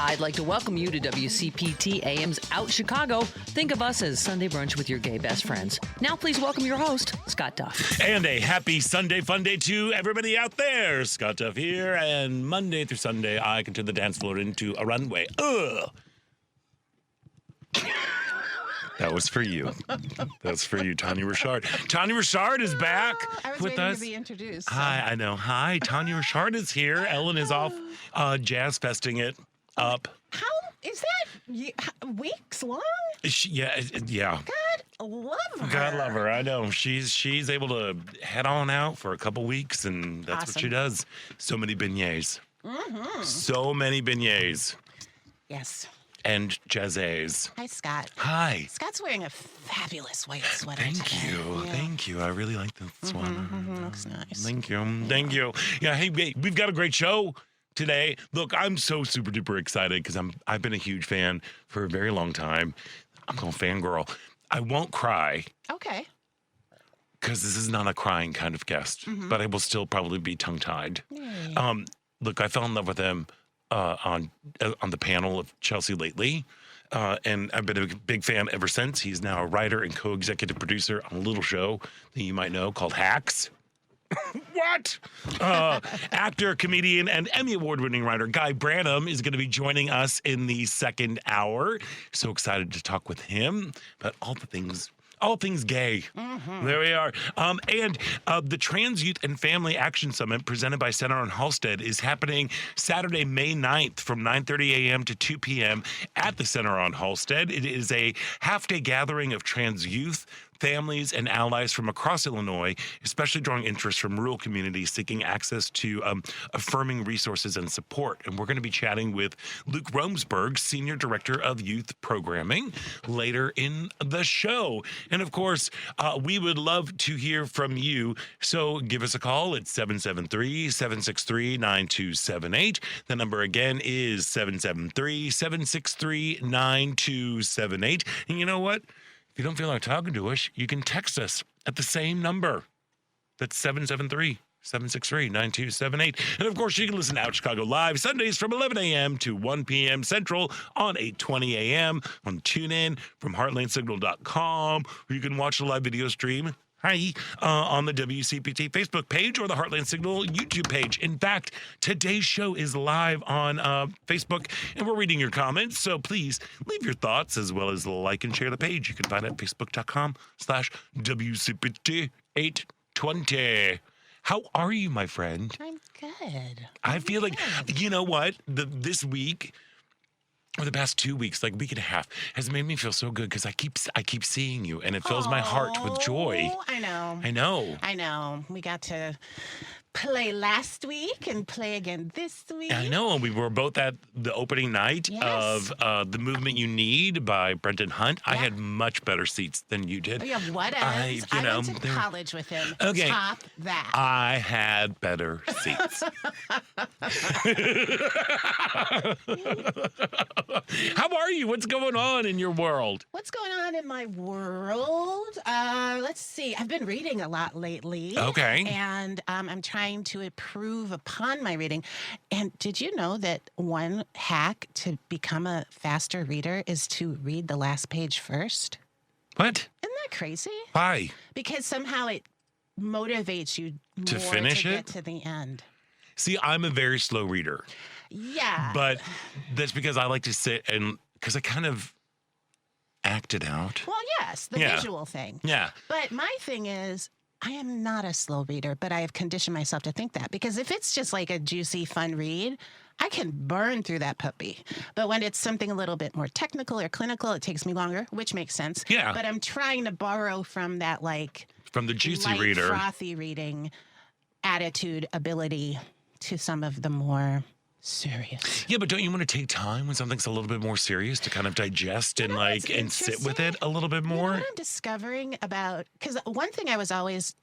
I'd like to welcome you to WCPT AM's Out Chicago. Think of us as Sunday brunch with your gay best friends. Now please welcome your host, Scott Duff. And a happy Sunday fun day to everybody out there. Scott Duff here, and Monday through Sunday, I can turn the dance floor into a runway. Ugh. That was for you. That's for you, Tania Richard. Tania Richard is back I was with waiting us. to be introduced. So. Hi, I know. Hi, Tania Richard is here. Ellen is off jazz festing it up. How is that weeks long? Yeah. God love her. God love her. I know. She's able to head on out for a couple weeks, and that's what she does. So many beignets. Mm-hmm. So many beignets. Yes. And jazzes. Hi, Scott. Hi. Scott's wearing a fabulous white sweater Thank today. you. Yeah. Thank you. I really like this one. Looks nice. Thank you. Thank you. Yeah, hey, we've got a great show today. Look, I'm so super duper excited because I've been a huge fan for a very long time. I'm going fangirl. I won't cry Okay. because this is not a crying kind of guest, but I will still probably be tongue-tied. Yay. Look, I fell in love with him on the panel of Chelsea Lately, and I've been a big fan ever since. He's now a writer and co-executive producer on a little show that you might know called Hacks. What? Actor, comedian, and Emmy Award-winning writer Guy Branum is going to be joining us in the second hour. So excited to talk with him about all things gay. There we are. And the Trans Youth and Family Action Summit presented by Center on Halstead is happening Saturday, May 9th from 9:30 a.m. to 2 p.m. at the Center on Halstead. It is a half-day gathering of trans youth, families, and allies from across Illinois, especially drawing interest from rural communities seeking access to affirming resources and support. And we're going to be chatting with Luke Romsberg, Senior Director of Youth Programming, later in the show. And of course, we would love to hear from you. So give us a call at 773-763-9278. The number again is 773-763-9278. And you know what? If you don't feel like talking to us, you can text us at the same number. That's 773-763-9278. And of course, you can listen to Out Chicago Live Sundays from 11 a.m. to 1 p.m. Central on 8:20 a.m. on TuneIn from heartlandsignal.com, or you can watch the live video stream on the WCPT Facebook page or the Heartland Signal YouTube page. In fact, today's show is live on Facebook, and we're reading your comments. So please leave your thoughts as well as like and share the page. You can find it at facebook.com/WCPT820. How are you, my friend? I'm good. I feel like, you know what? This week, or the past 2 weeks, like week and a half, has made me feel so good because I keep seeing you, and it fills my heart with joy. I know. I know. We got to play last week and play again this week. I know. We were both at the opening night of The Movement You Need by Brendan Hunt. Yeah. I had much better seats than you did. Oh, yeah, whatever. I went to college with him. Okay. Top that. I had better seats. How are you? What's going on in your world? What's going on in my world? Let's see. I've been reading a lot lately. Okay. And I'm trying to improve upon my reading. And did you know that one hack to become a faster reader is to read the last page first? What? Isn't that crazy? Why? Because somehow it motivates you To more finish to it? get to the end. See, I'm a very slow reader. Yeah. But that's because I like to sit and, because I kind of act it out. Well, yes, the visual thing. Yeah. But my thing is, I am not a slow reader, but I have conditioned myself to think that. Because if it's just like a juicy, fun read, I can burn through that puppy. But when it's something a little bit more technical or clinical, it takes me longer, which makes sense. Yeah. But I'm trying to borrow from that, like, from the juicy light, reader, frothy reading attitude, ability to some of the more serious. Yeah, but don't you want to take time when something's a little bit more serious to kind of digest and and sit with it a little bit more? You know what I'm discovering about, because one thing I've always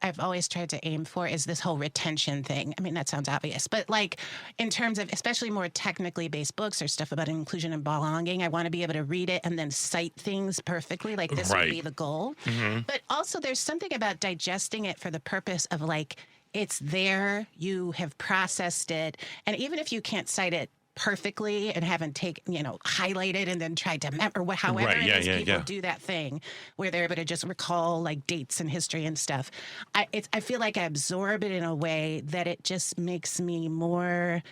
tried to aim for is this whole retention thing. I mean, that sounds obvious, but like in terms of especially more technically based books or stuff about inclusion and belonging, I want to be able to read it and then cite things perfectly. Like this would be the goal. Mm-hmm. But also there's something about digesting it for the purpose of like, it's there, you have processed it, and even if you can't cite it perfectly and haven't highlighted and then tried to remember however Right, yeah, it is people yeah. do that thing where they're able to just recall like dates and history and stuff. I feel like I absorb it in a way that it just makes me more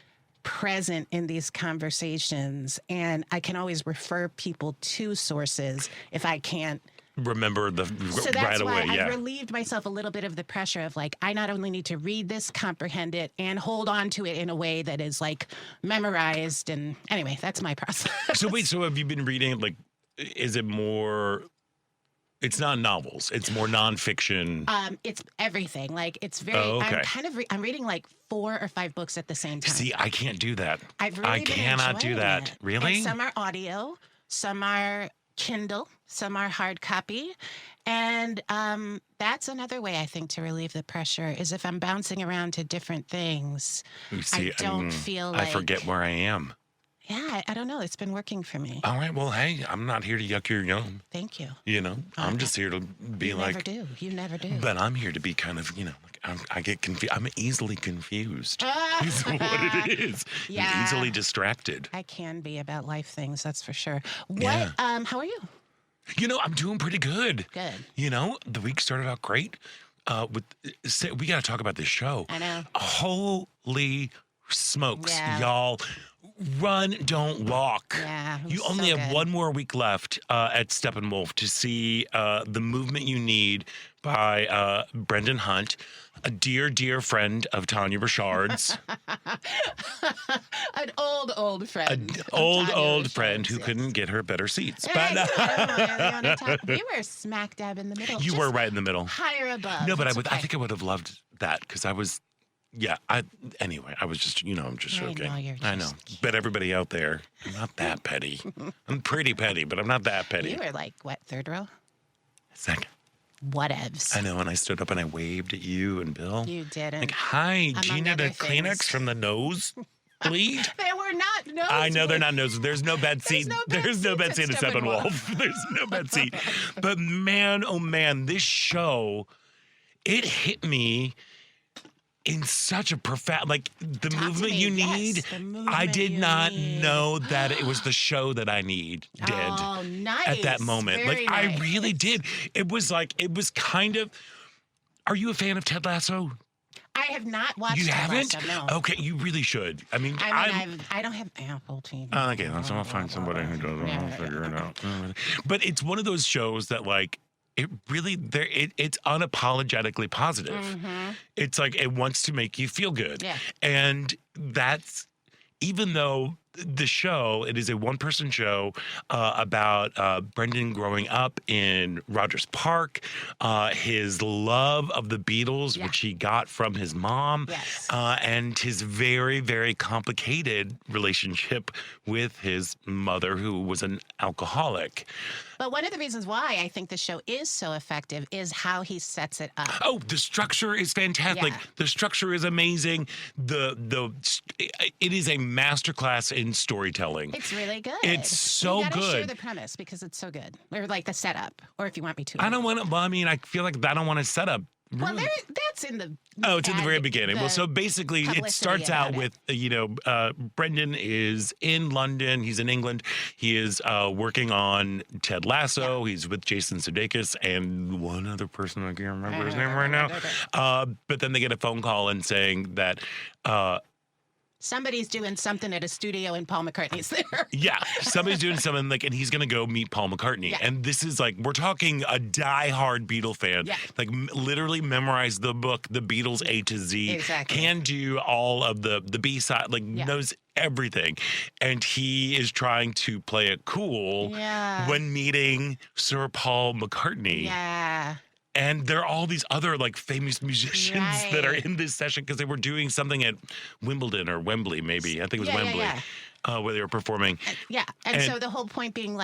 present in these conversations, and I can always refer people to sources if I can't. Remember So that's right why away. I Yeah. relieved myself a little bit of the pressure of like, I not only need to read this, comprehend it, and hold on to it in a way that is like memorized. And anyway, that's my process. So wait, so have you been reading, like, is it more, it's not novels, it's more nonfiction? It's everything. Like it's very, Oh, okay. I'm kind of, I'm reading like 4 or 5 books at the same time. See, I can't do that. I've really I been cannot do enjoying that. it. Really? And some are audio, some are Kindle, some are hard copy. And that's another way I think to relieve the pressure is if I'm bouncing around to different things, You see, I don't feel like... I forget where I am. Yeah, I don't know. It's been working for me. All right, well, hey, I'm not here to yuck your yum. Thank you. You know, I'm just here to be You like... never do. You never do. But I'm here to be kind of, like, I get confused. I'm easily confused. Is what it is. Yeah. I'm easily distracted. I can be about life things, that's for sure. What? Yeah. How are you? I'm doing pretty good. Good. The week started out great. We got to talk about this show. I know. Holy smokes, Yeah. y'all. Run, don't walk. Yeah, it You was only so have good. one more week left at Steppenwolf to see The Movement You Need by Brendan Hunt, a dear, dear friend of Tania Richard's. An old friend. Old friend who couldn't get her better seats. We were smack dab in the middle. You just were right in the middle. higher above. No, but It's I okay. think I would have loved that because I was, anyway, I was just, I'm just I joking. know, you're I know. just But everybody out there, I'm not that petty. I'm pretty petty, but I'm not that petty. You were like, what, third row? Second. Whatevs. I know, and I stood up and I waved at you and Bill. You didn't. Like, hi, do you Among need a other Kleenex things. from the nose bleed? They were not. No, I know they're not noses. There's no bed seat. There's no bed There's no bed seat seats at at Steppenwolf. There's no bed seat. But man, oh man, this show, it hit me in such a profound, like the Talk to movement me. you Yes, need. the I movement did you not need. know that it was the show that I needed Oh, nice. at that moment. Very Like I nice. really did. It was kind of. Are you a fan of Ted Lasso? I have not watched You Ted haven't? Lasso, no. Okay, you really should. I mean, I don't have Apple TV. Okay, so I'll find somebody who does it. I'll figure it out. Mm-hmm. But it's one of those shows that, like, it really it's unapologetically positive. It's like it wants to make you feel good. Yeah. And that's even though the show, it is a one-person show about Brendan growing up in Rogers Park, his love of the Beatles, which he got from his mom, Yes. and his very, very complicated relationship with his mother, who was an alcoholic. But one of the reasons why I think the show is so effective is how he sets it up. Oh, the structure is fantastic. Yeah. The structure is amazing. It is a masterclass in storytelling. It's really good. It's so you gotta share good. the premise because it's so good, or like the setup, or if you want me to. I don't want to. Well, I mean, I feel like I don't want to set up. Well, that's in the. Oh, it's in the very beginning. Well, so basically, it publicity starts out about with, Brendan is in London. He's in England. He is working on Ted Lasso. He's with Jason Sudeikis and one other person. I can't remember his name right now. But then they get a phone call and saying that, Somebody's doing something at a studio and Paul McCartney's there. yeah, somebody's doing something and he's going to go meet Paul McCartney. Yeah. And this is like, we're talking a diehard Beatle fan. Yeah. Like literally memorized the book, The Beatles A to Z. Exactly. Can do all of the B-side, knows everything. And he is trying to play it cool when meeting Sir Paul McCartney. Yeah. And there are all these other famous musicians that are in this session because they were doing something at Wimbledon or Wembley, maybe. I think it was Wembley, where they were performing. And so the whole point being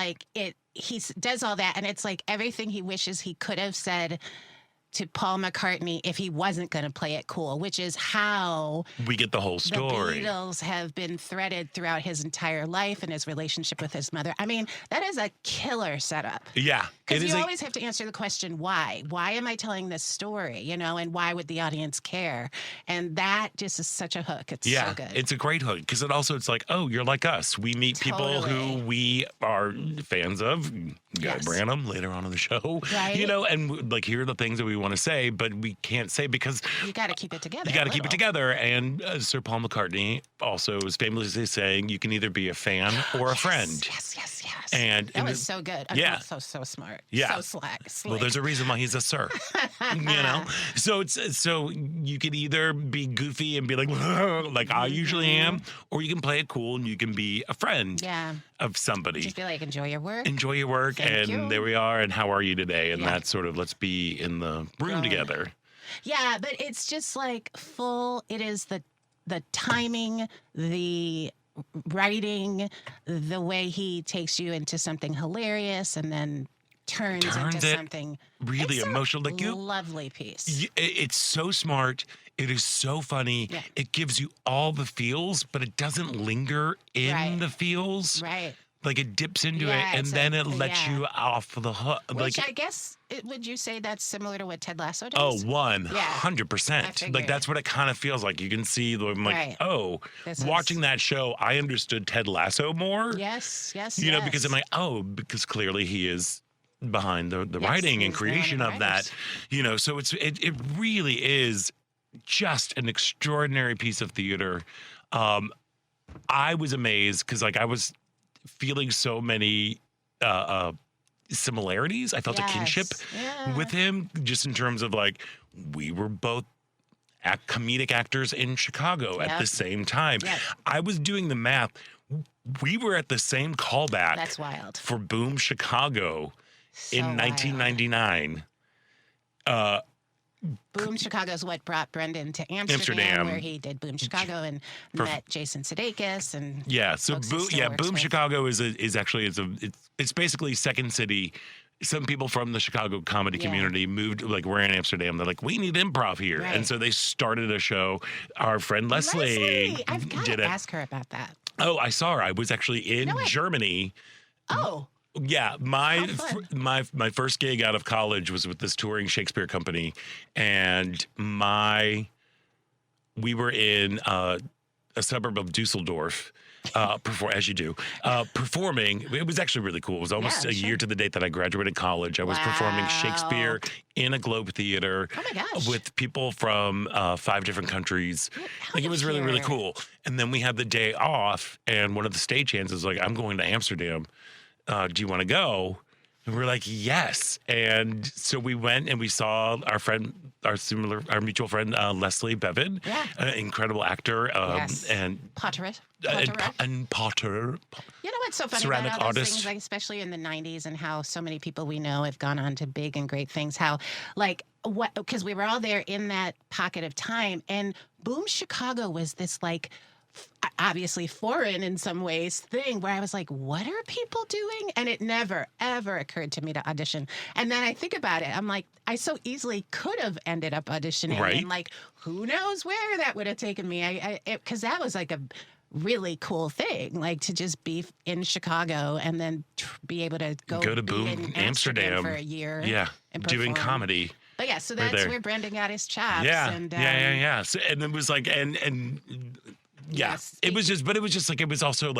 he does all that, and it's like everything he wishes he could have said to Paul McCartney if he wasn't going to play it cool, which is how We get the whole story. the Beatles have been threaded throughout his entire life and his relationship with his mother. I mean, that is a killer setup. Yeah. Because you always have to answer the question, why? Why am I telling this story? You know, and why would the audience care? And that just is such a hook. It's so good. It's a great hook because it's like, oh, you're like us. We meet people who we are fans of. Guy Branum later on in the show, right? You know, and like here are the things that we want to say, but we can't say because you got to keep it together. You got to keep it together. And Sir Paul McCartney also is famously saying you can either be a fan or a friend. Yes. And that was so good. So smart. Yeah. So slack. Well, there's a reason why he's a sir. You know, so you can either be goofy and be like I usually am, or you can play it cool and you can be a friend. Yeah. Of somebody. Just be like, enjoy your work. Enjoy your work. Thank you. There we are. And how are you today? And that's sort of, let's be in the room together. Yeah, but it's just like it is the timing, the writing, the way he takes you into something hilarious and then turns into something really emotional. Like lovely piece. It's so smart. It is so funny. Yeah. It gives you all the feels, but it doesn't linger in the feels. Right. Like it dips into it and then it lets you off the hook. Which I guess, would you say that's similar to what Ted Lasso does? Oh, 100%. Like that's what it kind of feels like. You can see, I'm like, watching that show, I understood Ted Lasso more. Yes. You know, because I'm like, because clearly he is behind the writing and creation of that. You know, so it really is just an extraordinary piece of theater. I was amazed because I was feeling so many similarities. I felt a kinship with him just in terms of we were both comedic actors in Chicago at the same time. Yep. I was doing the math. We were at the same callback. That's wild. For Boom Chicago in 1999. Boom Chicago is what brought Brendan to Amsterdam, where he did Boom Chicago and met Jason Sudeikis and so Boom Chicago is actually it's basically Second City. Some people from the Chicago comedy community moved, we're in Amsterdam. They're like, we need improv here, and so they started a show. Our friend Leslie I've got to ask her about that. Oh, I saw her. I was actually in Germany. Oh. Yeah, my first gig out of college was with this touring Shakespeare company, and we were in a suburb of Dusseldorf, as you do, performing. It was actually really cool. It was almost a year to the date that I graduated college. I was performing Shakespeare in a Globe Theater with people from 5 different countries. It was really, really cool. And then we had the day off, and one of the stagehands was like, I'm going to Amsterdam. Do you want to go? And we're like, yes. And so we went and we saw our mutual friend, Leslie Bevan, an incredible actor. And Potter. And Potter. You know what's so funny ceramic about all those artist. things, especially in the 90s and how so many people we know have gone on to big and great things, because we were all there in that pocket of time. And Boom Chicago was this obviously foreign in some ways thing where I was like, what are people doing? And it never, ever occurred to me to audition. And then I think about it. I'm like, I so easily could have ended up auditioning. Right. And who knows where that would have taken me. Because that was a really cool thing, to just be in Chicago and then be able to go to be Boom in Amsterdam for a year. Yeah, and doing perform. comedy. But yeah, so that's where Brendan got his chops. Yeah, and, So, and it was yes. It was also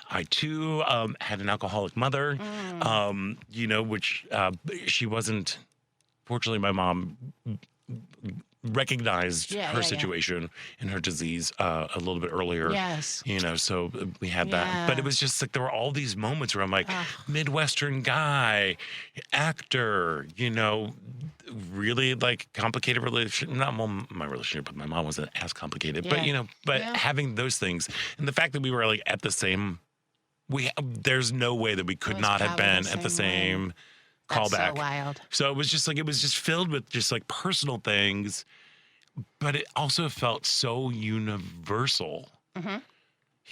I too had an alcoholic mother, which she wasn't. Fortunately, my mom recognized her situation and her disease a little bit earlier. Yes. So we had that. But it was just there were all these moments where I'm like, Midwestern guy, actor, really complicated relationship. My relationship with my mom wasn't as complicated, but having those things and the fact that we were at the same, there's no way that we could not have been at the same callback. That's so wild. So it was just filled with just personal things, but it also felt so universal. Mm-hmm.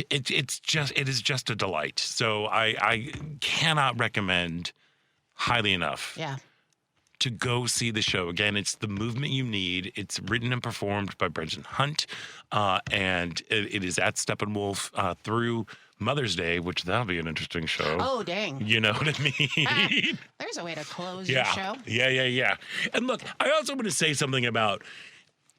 It is just a delight. So I cannot recommend highly enough. Yeah. to go see the show. Again, it's The Movement You Need. It's written and performed by Brenton Hunt, and it is at Steppenwolf through Mother's Day, which that'll be an interesting show. Oh, dang. You know what I mean? There's a way to close your show. Yeah. And look, I also want to say something about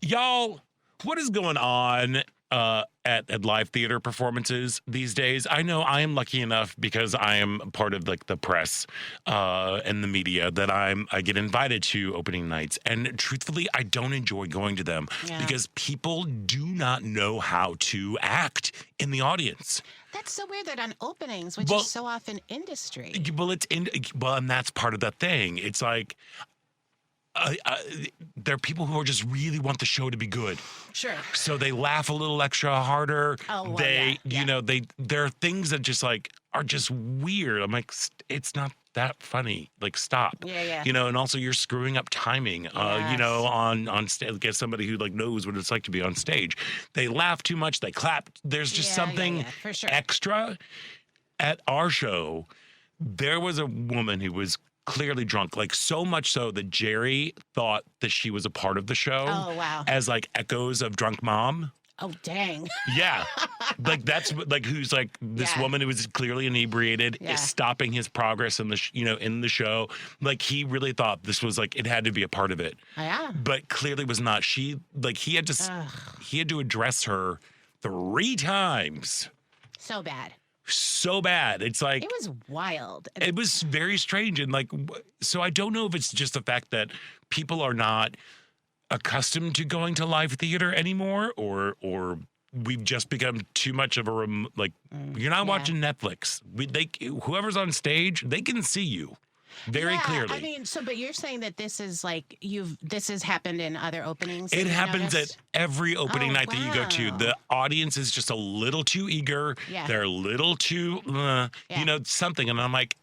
y'all. What is going on at live theater performances these days? I know I am lucky enough because I am part of like the press and the media that I get invited to opening nights, and truthfully, I don't enjoy going to them because people do not know how to act in the audience. That's so weird that on openings, which is so often industry. Well, and that's part of the thing. It's like. There are people who just really want the show to be good. Sure. So they laugh a little extra harder. Oh, well, there are things that just like are just weird. I'm like, it's not that funny. Like, stop. Yeah. And also you're screwing up timing. On stage. Get somebody who like knows what it's like to be on stage. They laugh too much. They clap. There's just something for sure. extra. At our show, there was a woman who was clearly drunk, like so much so that Jerry thought that she was a part of the show. Oh, wow. As like echoes of Drunk Mom. Oh, dang. Yeah. Like that's like who's like this woman who was clearly inebriated is stopping his progress in the in the show. Like he really thought this was like it had to be a part of it. Yeah. But clearly was not. He had to address her 3 times. So bad. So bad. It's like it was wild. It was very strange. And like, so I don't know if it's just the fact that people are not accustomed to going to live theater anymore, or we've just become too much of a you're not watching Netflix. Whoever's on stage, they can see you very clearly. I mean, but you're saying that this is like this has happened in other openings. It happens at every opening night that you go to. The audience is just a little too eager. Yeah. They're a little too, something. And I'm like,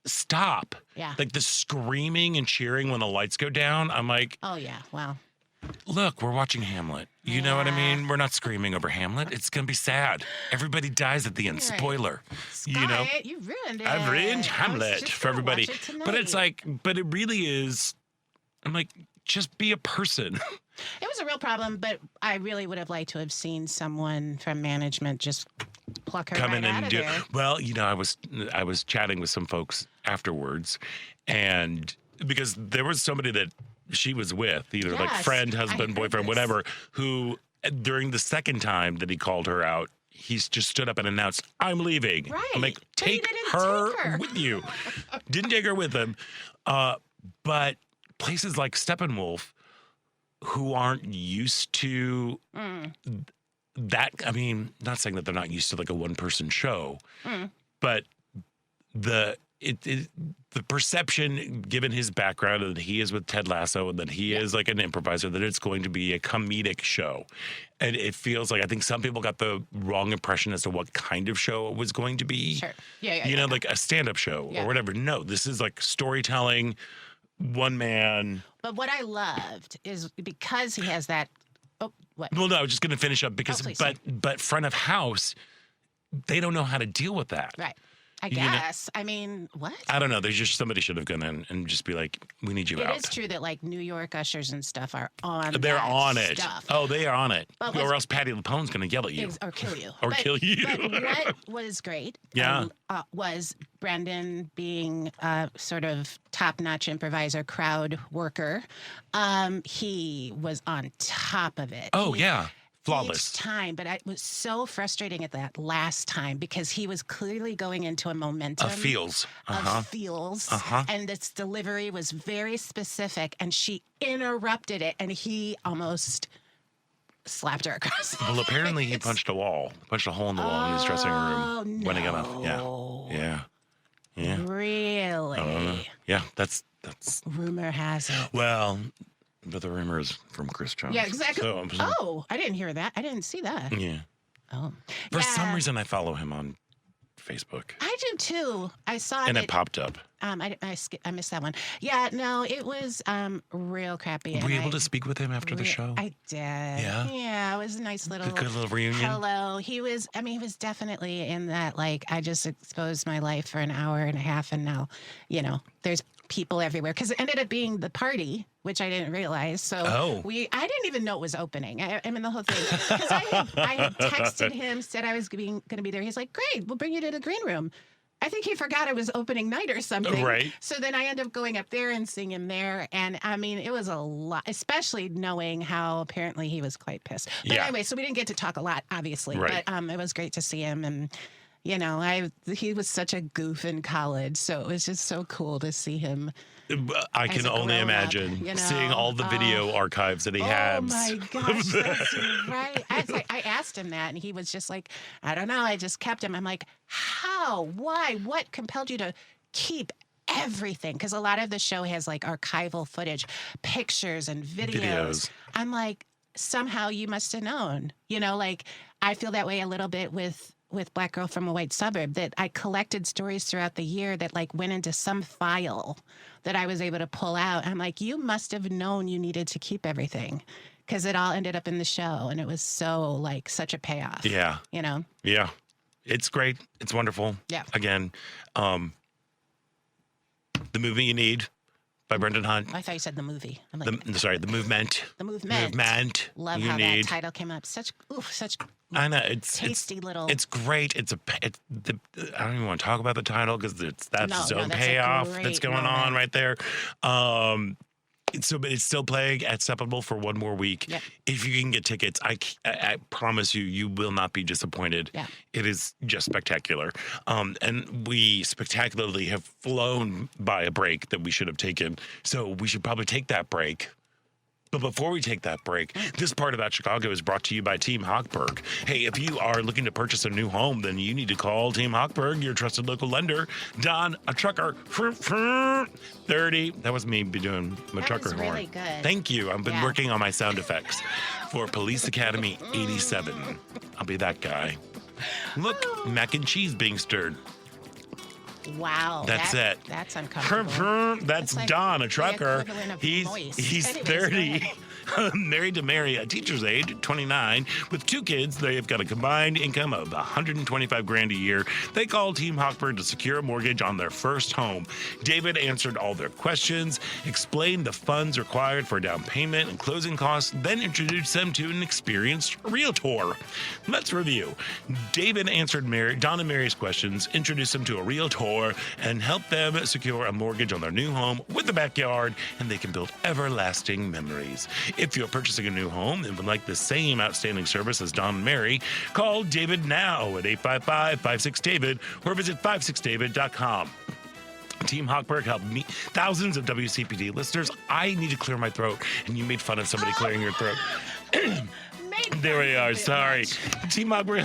stop. Yeah. Like the screaming and cheering when the lights go down. I'm like, oh yeah, wow. Look, we're watching Hamlet. You know what I mean? We're not screaming over Hamlet. It's going to be sad. Everybody dies at the end. Right. Spoiler. Scott, you ruined it. I've ruined Hamlet for everybody. But it's like, but it really is. I'm like, just be a person. It was a real problem, but I really would have liked to have seen someone from management just pluck her come right in out and of do. there. Well, I was chatting with some folks afterwards, and because there was somebody that she was with, either like friend, husband, boyfriend, whatever, who during the second time that he called her out, he's just stood up and announced, "I'm leaving." Right. I'm like, take her with you. Didn't take her with him. But places like Steppenwolf, who aren't used to that, I mean, not saying that they're not used to like a one-person show, but the perception, given his background, that he is with Ted Lasso and that he is like an improviser, that it's going to be a comedic show. And it feels like, I think some people got the wrong impression as to what kind of show it was going to be. Sure. Like a stand-up show or whatever. No, this is like storytelling, one man. But what I loved is because he has that. Oh, what? Well, no, I was just going to finish up because, but front of house, they don't know how to deal with that. Right. I guess. I mean, what? I don't know. There's just somebody should have gone in and just be like, we need you out. It is true that like New York ushers and stuff are on They're on it. Stuff. Oh, they are on it. But or else Patty LuPone's going to yell at you. Or kill you. Kill you. But what was great was Brendan being a sort of top-notch improviser, crowd worker. He was on top of it. Oh, yeah. Flawless. Each time, but it was so frustrating at that last time because he was clearly going into a momentum of feels, and its delivery was very specific, and she interrupted it, and he almost slapped her across. Well, apparently he punched a hole in the wall in his dressing room when he got off. Yeah. Really? Yeah, that's. Rumor has it. Well. But the rumor is from Chris Jones. Yeah, exactly. So, I didn't hear that. I didn't see that. Yeah. Oh. For some reason, I follow him on Facebook. I do too. I saw and it popped up. I missed that one. Yeah, no, it was real crappy. Were you able to speak with him after the show? I did. Yeah, it was a nice little good little reunion. Hello. He was definitely in that, like, I just exposed my life for an hour and a half, and now, there's people everywhere, because it ended up being the party, which I didn't realize. So I didn't even know it was opening. I mean, the whole thing, because I had texted him, said I was going to be there. He's like, great, we'll bring you to the green room. I think he forgot it was opening night or something. Right. So then I ended up going up there and seeing him there. And I mean, it was a lot, especially knowing how apparently he was quite pissed. But anyway, so we didn't get to talk a lot, obviously. Right. But it was great to see him. And, he was such a goof in college. So it was just so cool to see him. I can only imagine seeing all the video archives that he has. Oh my gosh, that's right. I asked him that, and he was just like, I don't know. I just kept him. I'm like, how? Why? What compelled you to keep everything? Because a lot of the show has like archival footage, pictures and videos. I'm like, somehow you must have known. Like I feel that way a little bit with Black Girl from a White Suburb, that I collected stories throughout the year that like went into some file that I was able to pull out. I'm like, you must have known you needed to keep everything, because it all ended up in the show, and it was so like such a payoff. Yeah. Yeah. It's great. It's wonderful. Yeah. Again, The Movie You Need by Brendan Hunt. I thought you said the movie. I'm like, The Movement. The Movement. Love how that title came up. Such I know tasty little. It's great. I don't even want to talk about the title, because that's its own payoff that's going on right there. But it's still playing at Steppenwolf for one more week. Yep. If you can get tickets, I promise you will not be disappointed. Yeah. It is just spectacular. And we spectacularly have flown by a break that we should have taken. So we should probably take that break. But before we take that break, this part of Out Chicago is brought to you by Team Hochberg. Hey, if you are looking to purchase a new home, then you need to call Team Hochberg, your trusted local lender. Don, a trucker, 30. That was me doing my trucker horn. Really good. Thank you. I've been working on my sound effects for Police Academy 87. I'll be that guy. Look, mac and cheese being stirred. Wow. That's it. That's uncomfortable. That's like Don, a trucker. He's Anyways, 30. Married to Mary, a teacher's aide, 29, with 2 kids. They've got a combined income of $125,000 a year. They called Team Hochberg to secure a mortgage on their first home. David answered all their questions, explained the funds required for down payment and closing costs, then introduced them to an experienced realtor. Let's review. David answered Don and Mary's questions, introduced them to a realtor, and helped them secure a mortgage on their new home with a backyard, and they can build everlasting memories. If you're purchasing a new home and would like the same outstanding service as Don and Mary, call David now at 855-56-DAVID or visit 56david.com. Team Hochberg helped me, thousands of WCPT listeners. I need to clear my throat, and you made fun of somebody clearing your throat. There we are. Sorry. Team Hochberg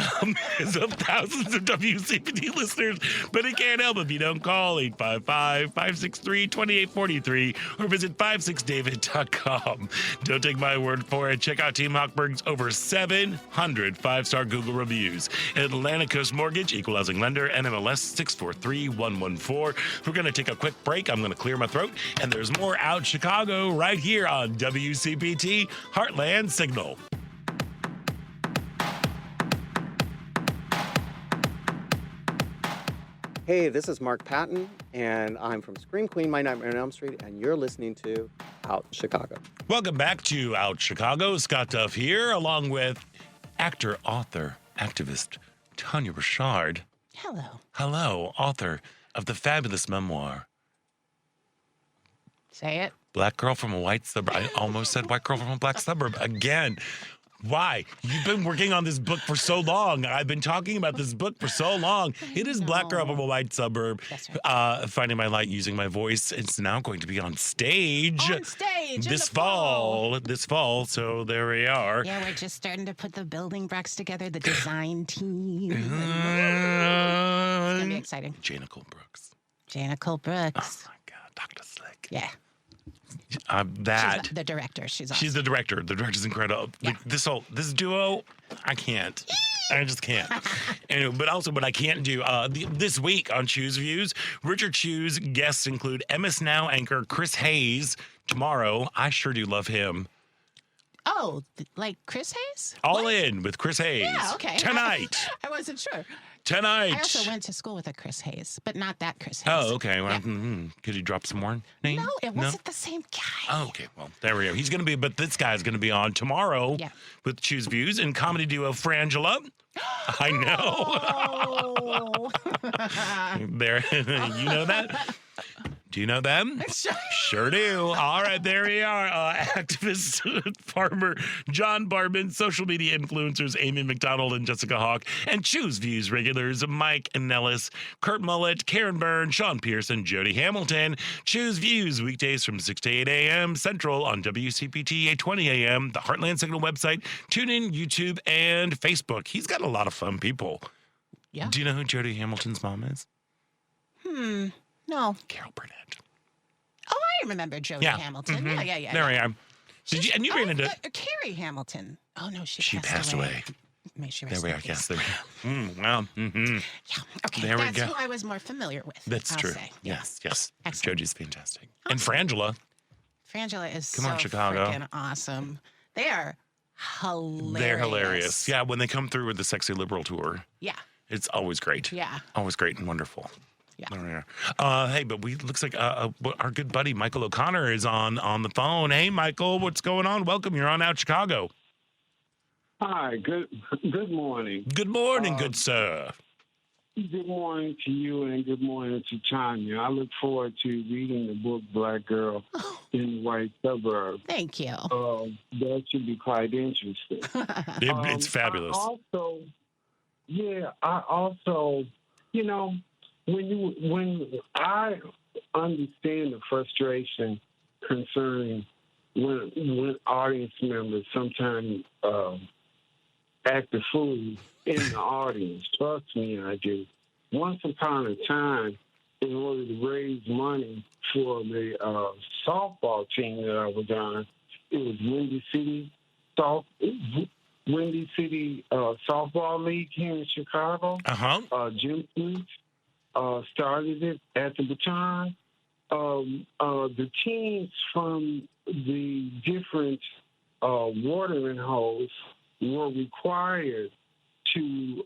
has helped thousands of WCPT listeners, but it can't help if you don't call 855-563-2843 or visit 56david.com. Don't take my word for it. Check out Team Hochberg's over 700 5-star Google reviews. Atlantic Coast Mortgage, Equal Housing Lender, NMLS 643114. We're going to take a quick break. I'm going to clear my throat, and there's more Out Chicago right here on WCPT Heartland Signal. Hey, this is Mark Patton, and I'm from Scream Queen, My Nightmare on Elm Street, and you're listening to Out Chicago. Welcome back to Out Chicago. Scott Duff here, along with actor, author, activist Tania Richard. Hello. Hello, author of the fabulous memoir. Say it. Black Girl from a White Suburb. I almost said White Girl from a Black Suburb again. Why? You've been working on this book for so long. I've been talking about this book for so long. It is Black Girl from a White Suburb. That's right. Finding my light using my voice. It's now going to be on stage. This fall. This fall. So there we are. Yeah, we're just starting to put the building blocks together, the design team. It's going to be exciting. Jana Cole Brooks. Jana Cole Brooks. Oh, my God. Dr. Slick. Yeah. That. She's the director. She's awesome. She's the director. The director's incredible. Yeah. This duo, I can't. I just can't. Anyway, but also, what I can't do this week on Choose Views, Richard Choose guests include MS Now anchor Chris Hayes. Tomorrow, I sure do love him. Oh, like Chris Hayes? All in with Chris Hayes. Yeah, okay. Tonight. I wasn't sure. Tonight. I also went to school with a Chris Hayes, but not that Chris Hayes. Oh, okay. Well, Yeah. Could you drop some more names? No, it wasn't the same guy. Oh, okay. Well, there we go. He's going to be, but this guy's going to be on tomorrow with Choose Views and comedy duo Frangela. I know. Oh. There, you know that? Do you know them? Sure do. All right, there we are. Activist farmer John Barman, social media influencers Amy McDonald and Jessica Hawk, and Choose Views regulars Mike Nellis, Kurt Mullett, Karen Byrne, Sean Pierce, and Jody Hamilton. Choose Views weekdays from 6 to 8 a.m. Central on WCPT 820 a.m., the Heartland Signal website, TuneIn, YouTube, and Facebook. He's got a lot of fun people. Yeah. Do you know who Jody Hamilton's mom is? No. Carol Burnett. Oh, I remember Jody Hamilton. Mm-hmm. Yeah. There I am. Did you? And you ran into Carrie Hamilton. Oh no, she passed away. May she There rest we in are. peace. Yes, there we are. Wow. Mm-hmm. Yeah. Okay. There we That's go. who I was more familiar with. That's I'll true. say. Yes. Excellent. Jody's fantastic. And Frangela. Frangela is Come so on, Chicago. freaking awesome. They are hilarious. They're hilarious. Yeah, when they come through with the Sexy Liberal tour, Yeah. it's always great. Yeah. Always great and wonderful. Yeah. Hey, but looks like our good buddy Michael O'Connor is on the phone. Hey, Michael, what's going on? Welcome. You're on Out Chicago. Hi. Good morning. Good morning, good sir. Good morning to you and good morning to Tanya. I look forward to reading the book Black Girl in the White Suburb. Thank you. That should be quite interesting. It's fabulous. I also, when I understand the frustration concerning when audience members sometimes act a fool in the audience. Trust me, I do. Once upon a time, in order to raise money for the softball team that I was on, it was Windy City Softball League here in Chicago. Jim Fleet started it at the baton. The teams from the different watering holes were required to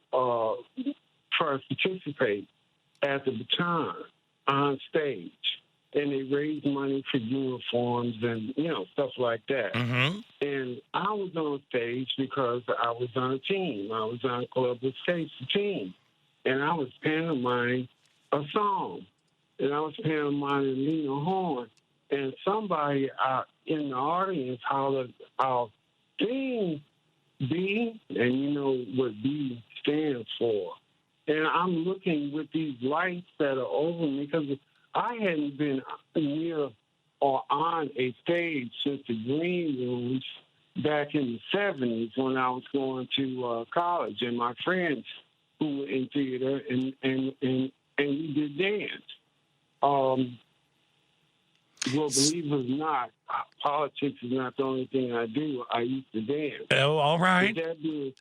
participate at the baton on stage. And they raised money for uniforms and, stuff like that. Mm-hmm. And I was on stage because I was on a team. I was on Club Escape's team. And I was pantomiming a song. And I was pantomiming Lena Horne. And somebody out in the audience hollered out, "Ding, B," and you know what B stands for. And I'm looking with these lights that are over me because I hadn't been near or on a stage since the green rooms back in the 70s when I was going to college, and my friends who were in theater and we did dance. Well, believe it or not, politics is not the only thing I do. I used to dance. Oh, all right.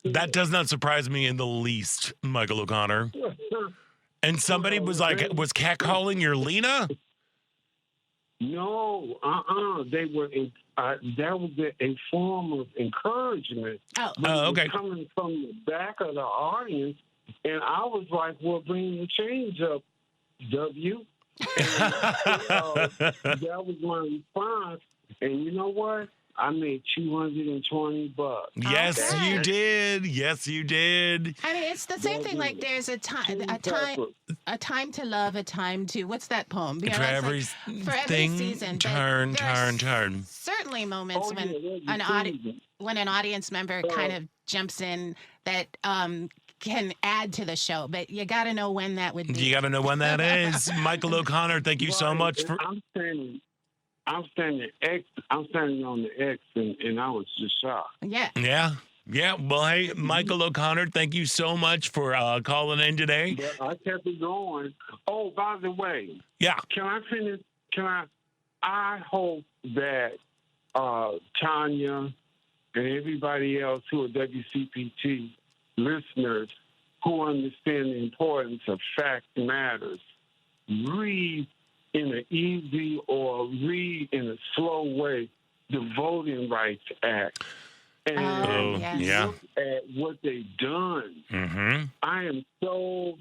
That does not surprise me in the least, Michael O'Connor. And somebody was catcalling your Lena? No, They were. That was a form of encouragement. Oh, okay. Coming from the back of the audience, and I was like, "Well, bring the change up, W." And, that was my response. And you know what? I made $220. Yes, Okay. you did. Yes, you did. I mean, it's the same thing. Like there's a time to love, a time to. What's that poem? For every for every thing, season. turn. Certainly moments when an audience member kind of jumps in that can add to the show, but you got to know when that would be. You got to know when that is. Michael O'Connor, thank you so much for. I'm standing on the X, and I was just shocked. Yeah. Yeah. Well, hey, Michael O'Connor, thank you so much for calling in today. But I kept it going. Oh, by the way. Yeah. Can I finish? I hope that Tanya and everybody else who are WCPT listeners who understand the importance of fact matters read in an easy or read in a slow way the Voting Rights Act and yes. look at what they've done. Mm-hmm. I am so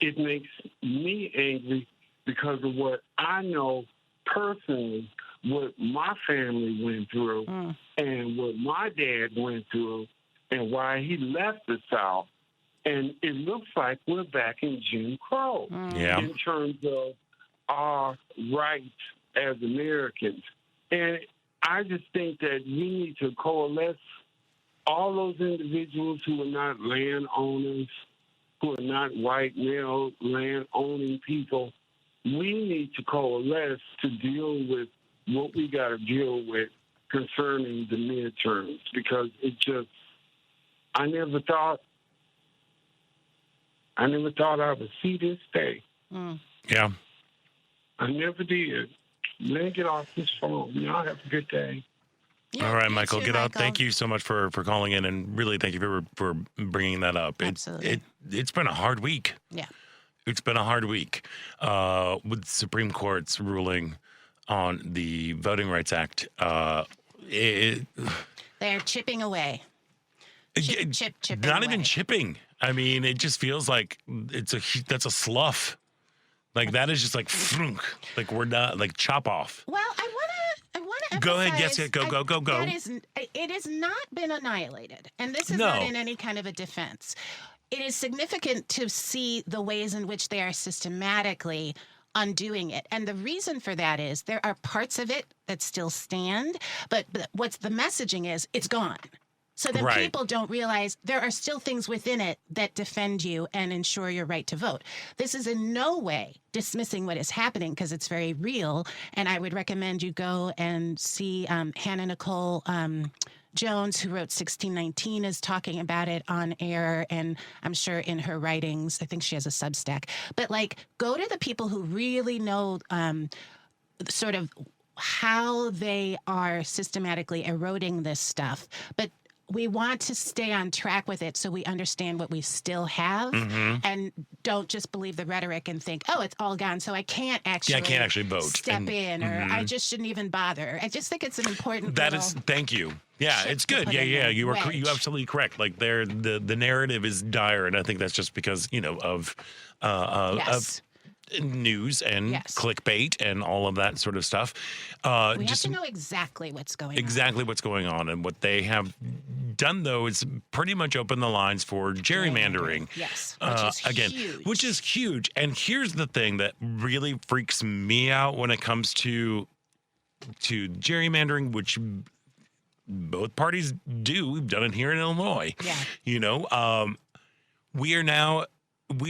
it makes me angry because of what I know personally, what my family went through and what my dad went through and why he left the South. And it looks like we're back in Jim Crow in terms of our rights as Americans. And I just think that we need to coalesce all those individuals who are not landowners, who are not white male land-owning people. We need to coalesce to deal with what we got to deal with concerning the midterms, because it just, I never thought I would see this day. Yeah. I never did. Let me get off this phone. Y'all have a good day. Yeah, All right, you Michael, too, get out. Michael. Thank you so much for calling in, and really thank you for bringing that up. Absolutely. It's been a hard week. Yeah. It's been a hard week with Supreme Court's ruling on the Voting Rights Act. They're chipping away. Chipping not away. even chipping. I mean, it just feels like that's a slough. Like that is just like frunk. Like we're not like chop off. Well, I want to Go ahead. emphasize, Yes, go. It has not been annihilated, and this is No. not in any kind of a defense. It is significant to see the ways in which they are systematically undoing it. And the reason for that is there are parts of it that still stand, but what's the messaging is it's gone. So that Right. people don't realize there are still things within it that defend you and ensure your right to vote. This is in no way dismissing what is happening because it's very real. And I would recommend you go and see Hannah Nicole Jones, who wrote 1619, is talking about it on air, and I'm sure in her writings, I think she has a Substack. But like, go to the people who really know sort of how they are systematically eroding this stuff. But we want to stay on track with it so we understand what we still have and don't just believe the rhetoric and think, oh, it's all gone, so I can't actually vote. step in, or I just shouldn't even bother. I just think it's an important Thank you. Yeah, chip it's to good. put Yeah, in yeah. there. You are Wedge. you absolutely correct. Like the narrative is dire, and I think that's just because, of Yes. news and Yes. clickbait and all of that sort of stuff. We have to know exactly what's going on. Exactly what's going on. And what they have done, though, is pretty much open the lines for gerrymandering. Yes, which is huge. Which is huge. And here's the thing that really freaks me out when it comes to gerrymandering, which both parties do. We've done it here in Illinois. Yeah. We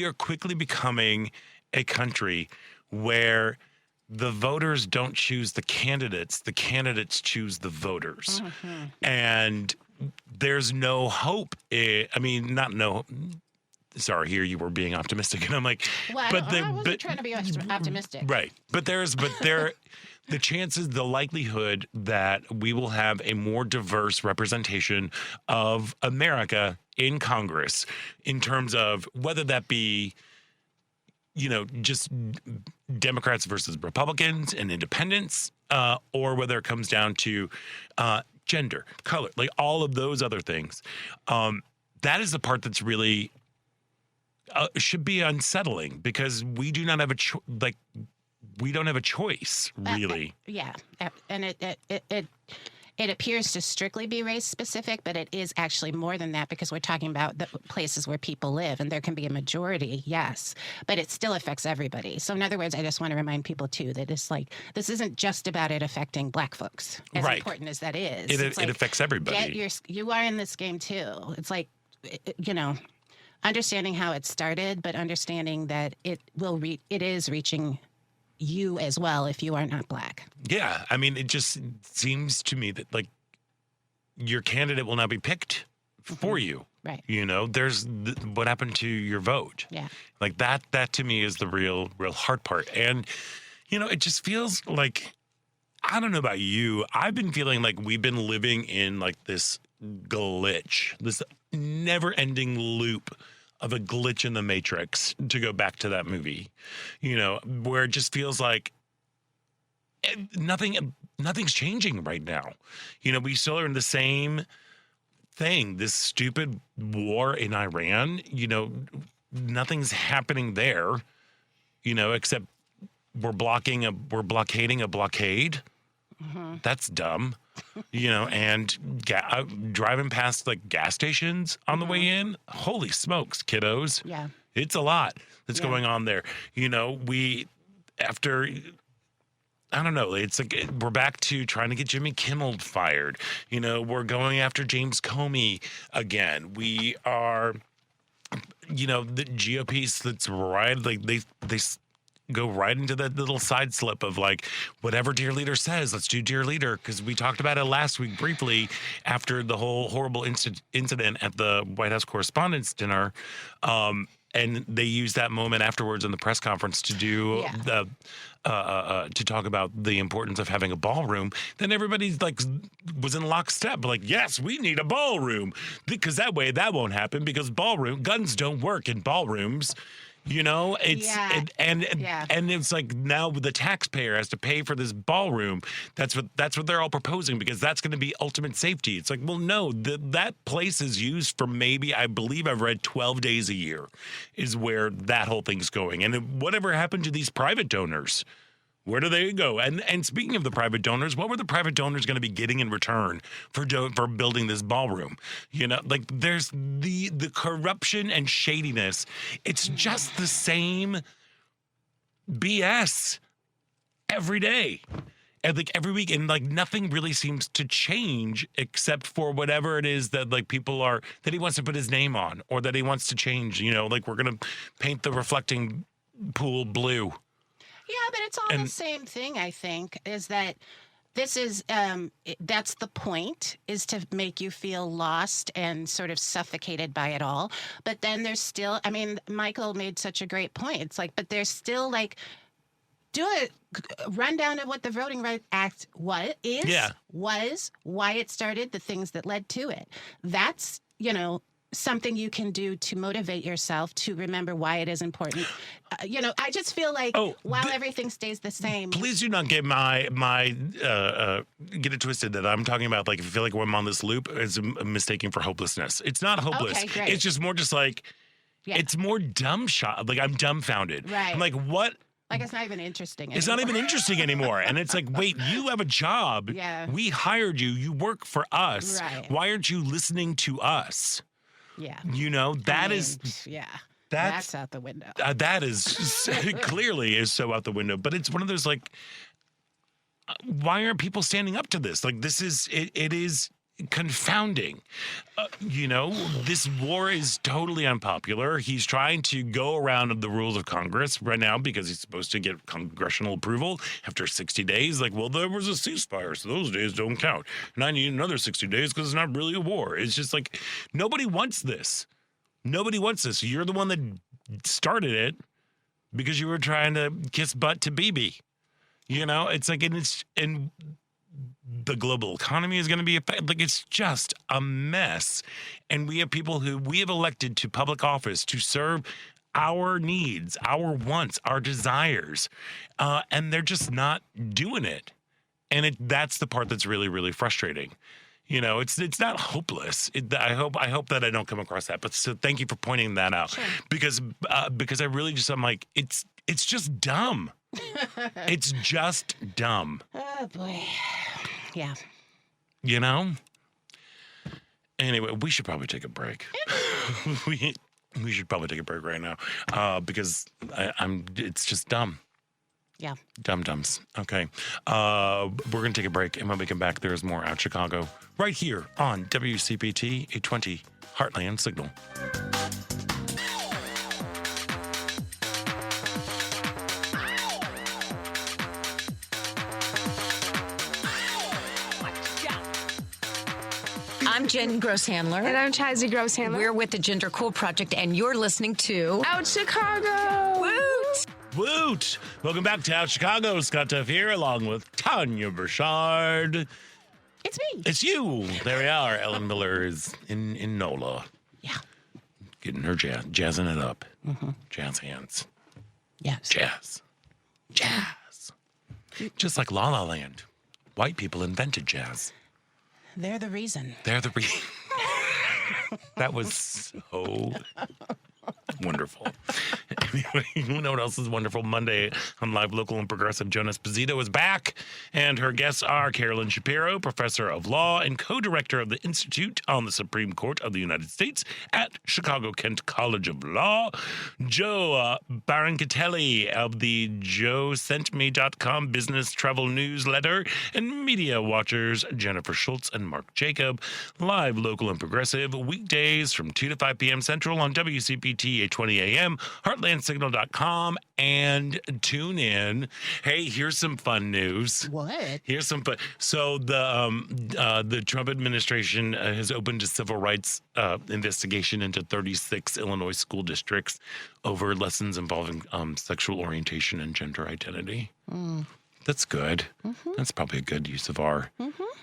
are quickly becoming a country where the voters don't choose the candidates choose the voters. And there's no hope. Sorry, here you were being optimistic, and I'm like, Well, I wasn't trying to be optimistic. right. But the chances, the likelihood that we will have a more diverse representation of America in Congress in terms of whether that be, just Democrats versus Republicans and independents, or whether it comes down to gender, color, like all of those other things. That is the part that's really should be unsettling, because we do not have we don't have a choice, really. Yeah, and it appears to strictly be race specific, but it is actually more than that, because we're talking about the places where people live, and there can be a majority, yes, but it still affects everybody. So in other words, I just want to remind people too that it's like, this isn't just about it affecting Black folks, as Right. important as that is. It affects everybody. You are in this game too. It's like, understanding how it started, but understanding that it is reaching you as well if you are not Black. Yeah, I mean, it just seems to me that your candidate will now be picked for you. Right. There's what happened to your vote. Yeah. Like that to me is the real hard part. And it just feels like, I don't know about you, I've been feeling like we've been living in like this glitch, this never-ending loop of a glitch in the Matrix, to go back to that movie, where it just feels like nothing's changing right now. We still are in the same thing, this stupid war in Iran, nothing's happening there, except we're blockading a blockade. Mm-hmm. That's dumb. And driving past like gas stations on the way in. Holy smokes, kiddos. Yeah. It's a lot that's going on there. I don't know. It's like we're back to trying to get Jimmy Kimmel fired. We're going after James Comey again. We are, the GOP that's right. Like they go right into that little side slip of like, whatever dear leader says, let's do dear leader. Because we talked about it last week briefly after the whole horrible incident at the White House Correspondents' Dinner. And they used that moment afterwards in the press conference to do to talk about the importance of having a ballroom. Then everybody's like was in lockstep, like, yes, we need a ballroom, because that way that won't happen, because guns don't work in ballrooms. It's and it's like now the taxpayer has to pay for this ballroom. That's what they're all proposing, because that's going to be ultimate safety. It's like, well, no, that place is used for maybe, I believe I've read 12 days a year is where that whole thing's going. And whatever happened to these private donors? Where do they go? And speaking of the private donors, what were the private donors going to be getting in return for building this ballroom? Like there's the corruption and shadiness. It's just the same BS every day. And like every week, and like nothing really seems to change except for whatever it is that like that he wants to put his name on, or that he wants to change. Like we're going to paint the reflecting pool blue. Yeah, but it's all the same thing, I think, is that this is, that's the point, is to make you feel lost and sort of suffocated by it all. But then there's still, Michael made such a great point. It's like, but there's still like, do a rundown of what the Voting Rights Act was, why it started, the things that led to it. That's, something you can do to motivate yourself to remember why it is important. I just feel like while everything stays the same. Please do not get get it twisted that I'm talking about, like, if you feel like I'm on this loop, it's mistaken for hopelessness. It's not hopeless. Okay, great. It's just more just like, it's more dumb shot. Like, I'm dumbfounded. Right. I'm like, what? Like, it's not even interesting anymore. It's not even interesting anymore. And it's like, wait, you have a job. Yeah. We hired you. You work for us. Right. Why aren't you listening to us? Yeah. That's out the window. That is clearly is so out the window. But it's one of those like, why aren't people standing up to this? Like, this is it is confounding. This war is totally unpopular. He's trying to go around the rules of Congress right now because he's supposed to get congressional approval after 60 days. Like, well, there was a ceasefire, so those days don't count. And I need another 60 days because it's not really a war. It's just like, nobody wants this. Nobody wants this. You're the one that started it because you were trying to kiss butt to Bibi. It's like, and the global economy is going to be affected. Like, it's just a mess. And we have people who we have elected to public office to serve our needs, our wants, our desires. And they're just not doing it. And that's the part that's really, really frustrating. It's not hopeless. I hope that I don't come across that. But so thank you for pointing that out. Sure. Because I really I'm like, it's just dumb. It's just dumb. Oh boy. Yeah. Anyway, we should probably take a break. we should probably take a break right now because it's just dumb. Yeah. Dum-dums. Okay. We're going to take a break, and when we come back, there's more Out Chicago right here on WCPT 820 Heartland Signal. I'm Jen Grosshandler. And I'm Chazzy Grosshandler. We're with the Gender Cool Project, and you're listening to Out Chicago. Woot! Woot! Welcome back to Out Chicago. Scott Duff here, along with Tania Richard. It's me. It's you. There we are. Ellen Miller is in NOLA. Yeah. Getting her jazzing it up. Jazz hands. Yes. Jazz. Just like La La Land. White people invented jazz. They're the reason. They're the reason. That was so wonderful. Anyway, you know what else is wonderful? Monday on Live, Local, and Progressive, Joan Esposito is back, and her guests are Carolyn Shapiro, professor of law and co-director of the Institute on the Supreme Court of the United States at Chicago-Kent College of Law, Joe Barancatelli of the JoeSentMe.com business travel newsletter, and media watchers Jennifer Schultz and Mark Jacob. Live, Local, and Progressive, weekdays from 2 to 5 p.m. Central on WCPT 820 a.m., heartlandsignal.com, and tune in. Hey, here's some fun news. What? Here's some fun. So the Trump administration has opened a civil rights investigation into 36 Illinois school districts over lessons involving sexual orientation and gender identity. That's good. That's probably a good use of our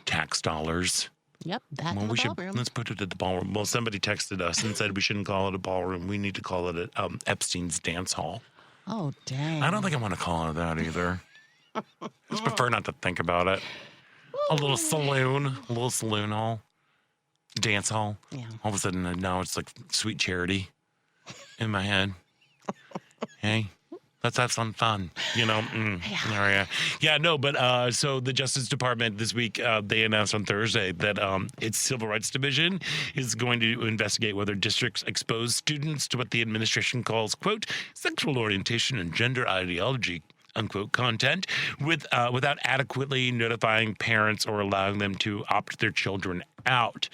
tax dollars. Yep, that Well, in we the should ballroom. let's put it at the ballroom. Well, somebody texted us and said we shouldn't call it a ballroom. We need to call it a Epstein's dance hall. Oh, dang. I don't think I want to call it that either. I just prefer not to think about it. A little saloon hall, dance hall. Yeah. All of a sudden, now it's like Sweet Charity in my head. Hey. Let's have some fun, you know. But so the Justice Department this week, they announced on Thursday that its Civil Rights Division is going to investigate whether districts expose students to what the administration calls, quote, sexual orientation and gender ideology, unquote, content without adequately notifying parents or allowing them to opt their children out.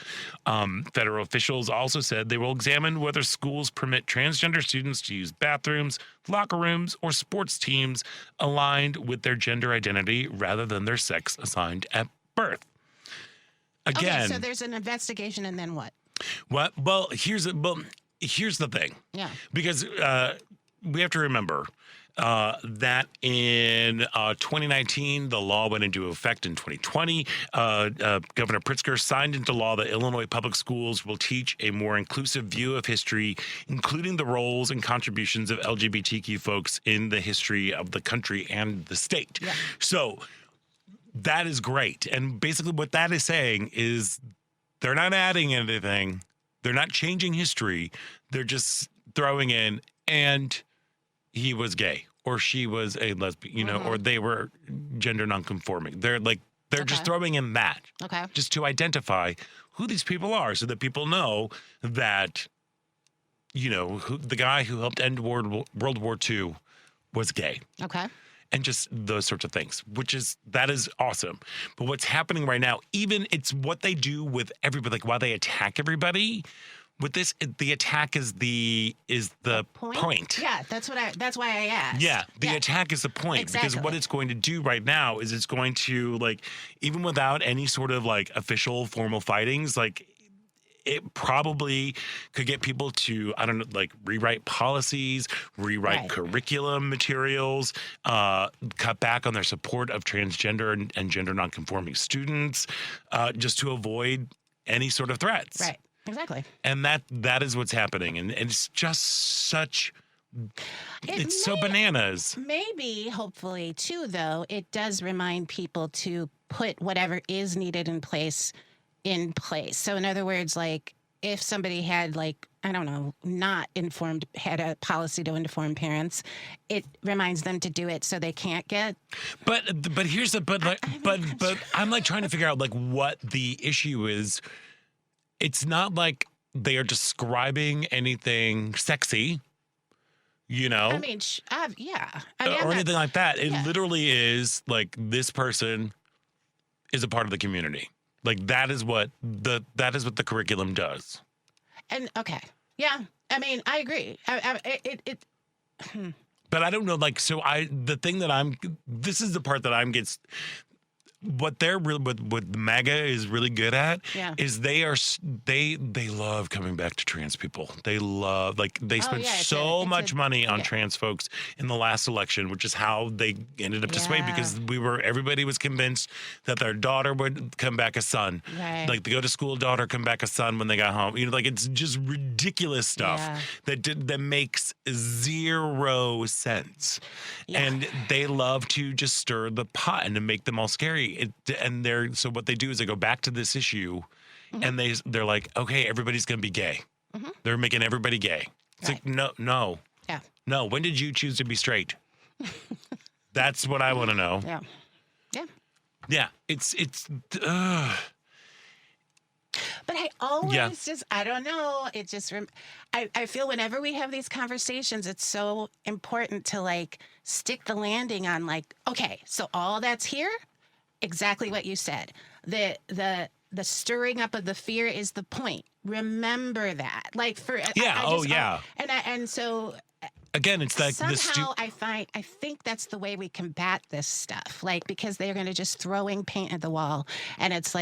Federal officials also said they will examine whether schools permit transgender students to use bathrooms, locker rooms, or sports teams aligned with their gender identity rather than their sex assigned at birth. Again, Okay, so there's an investigation, and then what? what? Well, here's the thing. Yeah. Because we have to remember that in 2019, the law went into effect in 2020. Governor Pritzker signed into law that Illinois public schools will teach a more inclusive view of history, including the roles and contributions of LGBTQ folks in the history of the country and the state. Yeah. So that is great. And basically what that is saying is they're not adding anything. They're not changing history. They're just throwing in, and he was gay, or she was a lesbian, you know, or they were gender nonconforming. They're just throwing in that, just to identify who these people are, so that people know that, you know, the guy who helped end World War II was gay. Okay. And just those sorts of things, that is awesome. But what's happening right now, even it's what they do with everybody, like while they attack everybody. With this, the attack is the point. Yeah, that's why I asked. Yeah, the attack is the point. Exactly. Because what it's going to do right now is it's going to, like, even without any sort of like official formal fightings, like it probably could get people to, I don't know, like rewrite policies, rewrite curriculum materials, cut back on their support of transgender and gender nonconforming students, just to avoid any sort of threats. Right. Exactly. And that is what's happening. And it's just such, it's so bananas. Maybe, hopefully, too, though, it does remind people to put whatever is needed in place. So in other words, like if somebody had, like, I don't know, had a policy to inform parents, it reminds them to do it so they can't get. But here's the, I'm like trying to figure out like what the issue is. It's not like they are describing anything sexy, you know? I mean, yeah. Or anything like that. It literally is like this person is a part of the community. Like that is what the curriculum does. And okay. Yeah. I mean, I agree. But I don't know, like, so this is the part that what they're really what the MAGA is really good at is they love coming back to trans people. They love they spent so much money on trans folks in the last election, which is how they ended up this way, because everybody was convinced that their daughter would come back a son. Right. Like the go to school daughter come back a son when they got home. It's just ridiculous stuff that makes zero sense. Yeah. And they love to just stir the pot and to make them all scary. So what they do is they go back to this issue, and they're like, okay, everybody's going to be gay. They're making everybody gay. It's like, no. Yeah. No, when did you choose to be straight? That's what I want to know. Yeah. Yeah. It's But I always I don't know. It just, I feel whenever we have these conversations, it's so important to stick the landing on okay, so all that's here, exactly what you said. The stirring up of the fear is the point. Remember that. And so again, it's like somehow I think that's the way we combat this stuff. Because they're going to just throwing paint at the wall, and it's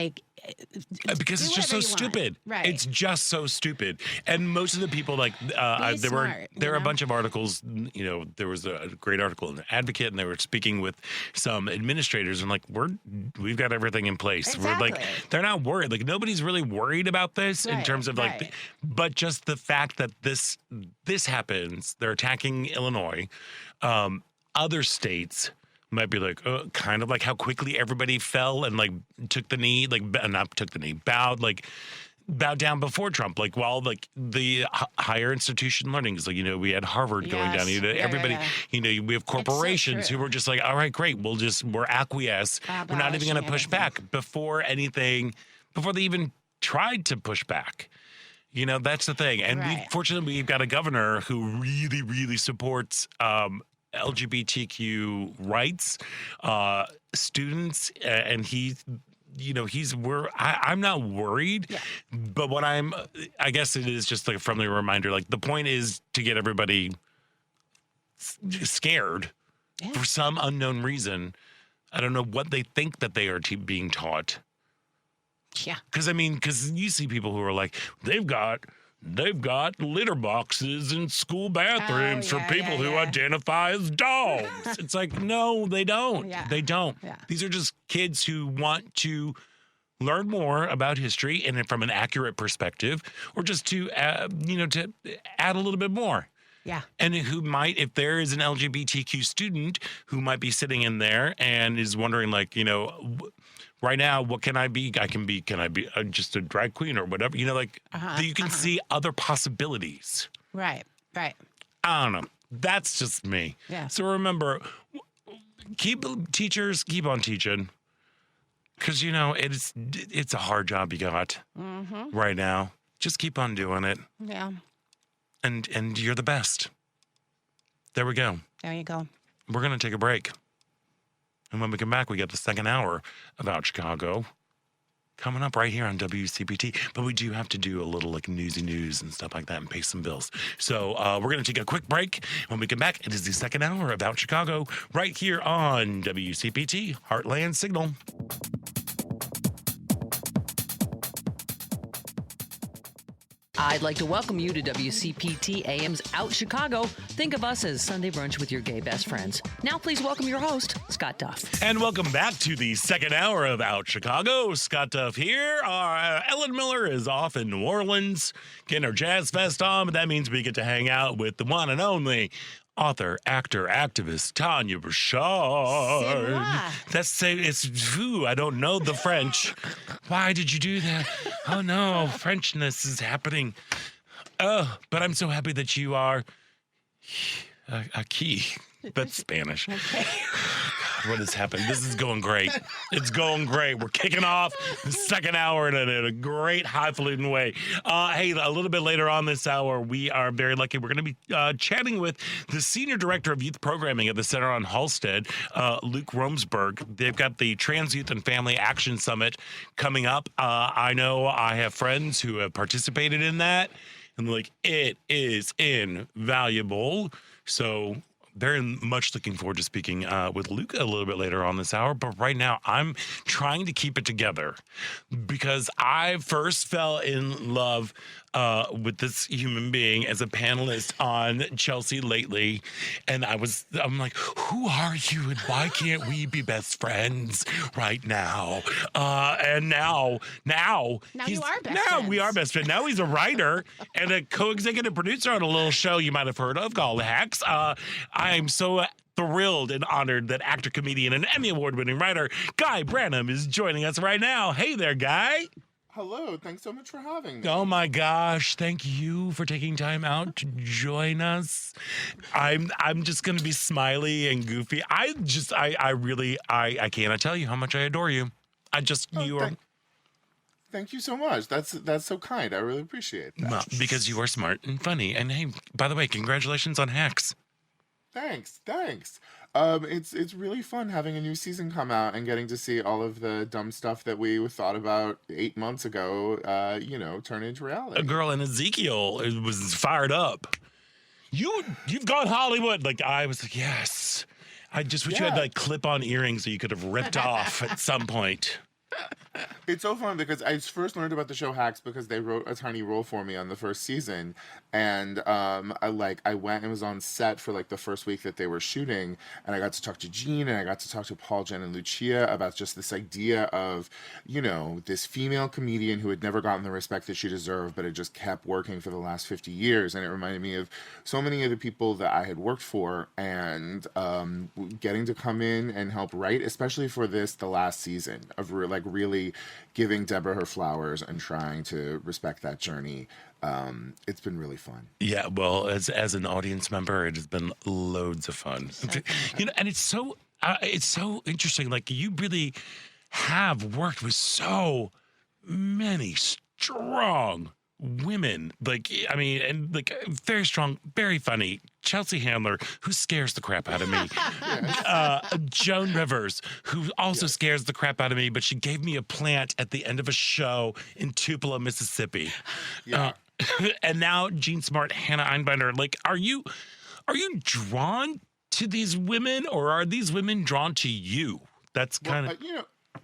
because it's just so stupid. Right. It's just so stupid. And most of the people there were a bunch of articles. There was a great article in the Advocate, and they were speaking with some administrators, and we've got everything in place. Exactly. We're they're not worried. Nobody's really worried about this in terms of but just the fact that this happens. They're attacking Illinois. Other states might be kind of how quickly everybody fell and took the knee, not took the knee, bowed down before Trump, while the higher institution learning is we had Harvard going down, everybody, we have corporations who were just all right, great, we're acquiesce. We're not even going to push back before they even tried to push back. That's the thing. And fortunately, we've got a governor who really, really supports LGBTQ rights, students, and I'm not worried, but what I guess it is just a friendly reminder. The point is to get everybody scared for some unknown reason. I don't know what they think that they are being taught. Yeah. Because you see people who are they've got litter boxes in school bathrooms for people who identify as dogs. It's no, they don't. Yeah. They don't. Yeah. These are just kids who want to learn more about history and from an accurate perspective, or just to to add a little bit more. Yeah. And who might, if there is an LGBTQ student who might be sitting in there and is wondering right now, what can I be? Can I be just a drag queen or whatever? You can see other possibilities. Right. I don't know. That's just me. Yeah. So remember, teachers keep on teaching, because it's a hard job you got right now. Just keep on doing it. Yeah. And you're the best. There we go. There you go. We're gonna take a break. And when we come back, we got the second hour about Chicago coming up right here on WCPT. But we do have to do a little newsy news and stuff like that and pay some bills. So we're going to take a quick break. When we come back, it is the second hour about Chicago right here on WCPT Heartland Signal. I'd like to welcome you to WCPT AM's Out Chicago. Think of us as Sunday brunch with your gay best friends. Now please welcome your host, Scott Duff. And welcome back to the second hour of Out Chicago. Scott Duff here. Ellen Miller is off in New Orleans getting her Jazz Fest on, but that means we get to hang out with the one and only author, actor, activist, Tania Richard. I don't know the French. Why did you do that? Oh no, Frenchness is happening. Oh, but I'm so happy that you are a key. That's Spanish. Okay. God, what has happened? This is going great. It's going great. We're kicking off the second hour in a great highfalutin way. Hey, a little bit later on this hour, we are very lucky. We're going to be chatting with the Senior Director of Youth Programming at the Center on Halsted, Luke Romsberg. They've got the Trans Youth and Family Action Summit coming up. I know I have friends who have participated in that, and it is invaluable. So very much looking forward to speaking with Luca a little bit later on this hour. But right now, I'm trying to keep it together because I first fell in love with this human being as a panelist on Chelsea Lately. And I'm like, who are you and why can't we be best friends right now? And now you are best now friends. we are best friends. Now he's a writer and a co-executive producer on a little show you might have heard of called Hacks. I am so thrilled and honored that actor, comedian, and Emmy Award-winning writer Guy Branum is joining us right now. Hey there, Guy. Hello, thanks so much for having me. Oh my gosh, thank you for taking time out to join us. I'm just gonna be smiley and goofy. I cannot tell you how much I adore you. Thank you so much. That's so kind. I really appreciate that. Well, because you are smart and funny. And hey, by the way, congratulations on Hacks. Thanks. It's really fun having a new season come out and getting to see all of the dumb stuff that we thought about 8 months ago, turn into reality. A girl in Ezekiel was fired up. You've gone Hollywood. Like I was like, yes. I just wish you had like clip-on earrings that you could have ripped off at some point. It's so fun because I first learned about the show Hacks because they wrote a tiny role for me on the first season, and I went and was on set for like the first week that they were shooting, and I got to talk to Gene and I got to talk to Paul, Jen, and Lucia about just this idea of, this female comedian who had never gotten the respect that she deserved, but had just kept working for the last 50 years, and it reminded me of so many of the people that I had worked for, and getting to come in and help write, especially for the last season of really giving Deborah her flowers and trying to respect that journey. It's been really fun. Yeah, well, as an audience member, it has been loads of fun. And it's so interesting. Like you really have worked with so many strong women, very strong, very funny. Chelsea Handler, who scares the crap out of me. Joan Rivers, who also scares the crap out of me, but she gave me a plant at the end of a show in Tupelo, Mississippi. Yeah. And now Jean Smart, Hannah Einbinder. Like, are you drawn to these women, or are these women drawn to you? That's kind of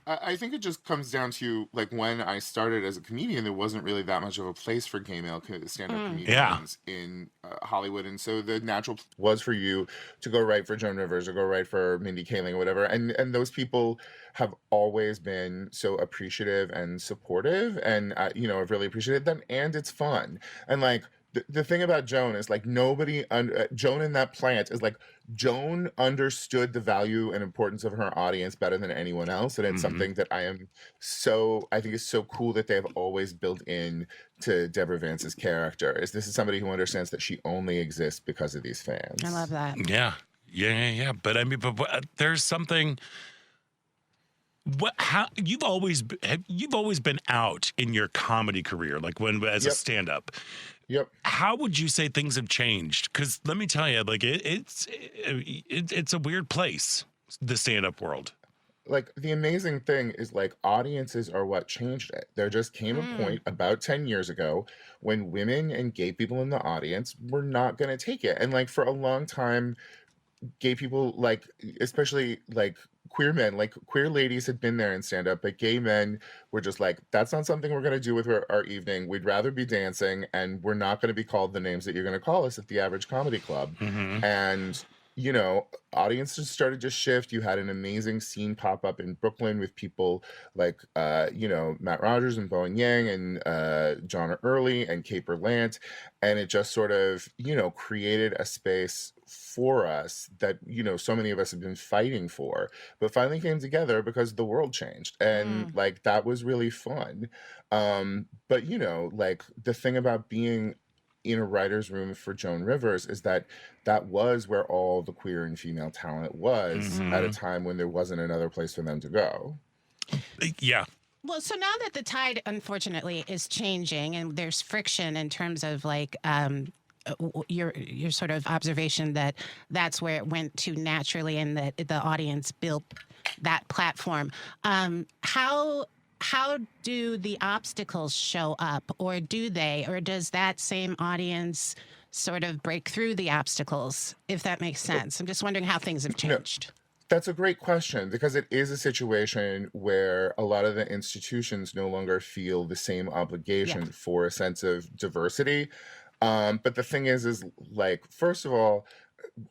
I think it just comes down to like when I started as a comedian, there wasn't really that much of a place for gay male stand-up comedians in Hollywood, and so the natural was for you to go write for Joan Rivers or go write for Mindy Kaling or whatever, and those people have always been so appreciative and supportive, and I've really appreciated them, and it's fun, and like. The thing about Joan is like Joan in that plant is like Joan understood the value and importance of her audience better than anyone else, and it's something that I think is so cool that they have always built in to Deborah Vance's character. This is somebody who understands that she only exists because of these fans. I love that. Yeah. But I mean, there's something. You've always been out in your comedy career, like as a stand-up. Yep. How would you say things have changed? Because let me tell you, like it's a weird place, the stand-up world. Like the amazing thing is like audiences are what changed it. There just came a point about 10 years ago when women and gay people in the audience were not going to take it. And like for a long time, gay people, like especially like queer men, like queer ladies had been there in stand-up, but gay men were just like, that's not something we're going to do with our evening. We'd rather be dancing, and we're not going to be called the names that you're going to call us at the average comedy club. And audiences started to shift. You had an amazing scene pop up in Brooklyn with people like, Matt Rogers and Bowen Yang and John Early and Kate Berlant. And it just sort of, created a space for us that, so many of us have been fighting for, but finally came together because the world changed. And like, that was really fun. But, like the thing about being in a writer's room for Joan Rivers is that was where all the queer and female talent was at a time when there wasn't another place for them to go. Yeah. Well, so now that the tide, unfortunately, is changing and there's friction in terms of like your sort of observation that that's where it went to naturally and that the audience built that platform. How do the obstacles show up, or do they, or does that same audience sort of break through the obstacles, if that makes sense. I'm just wondering how things have changed. That's a great question because it is a situation where a lot of the institutions no longer feel the same obligation for a sense of diversity. But the thing is like, first of all,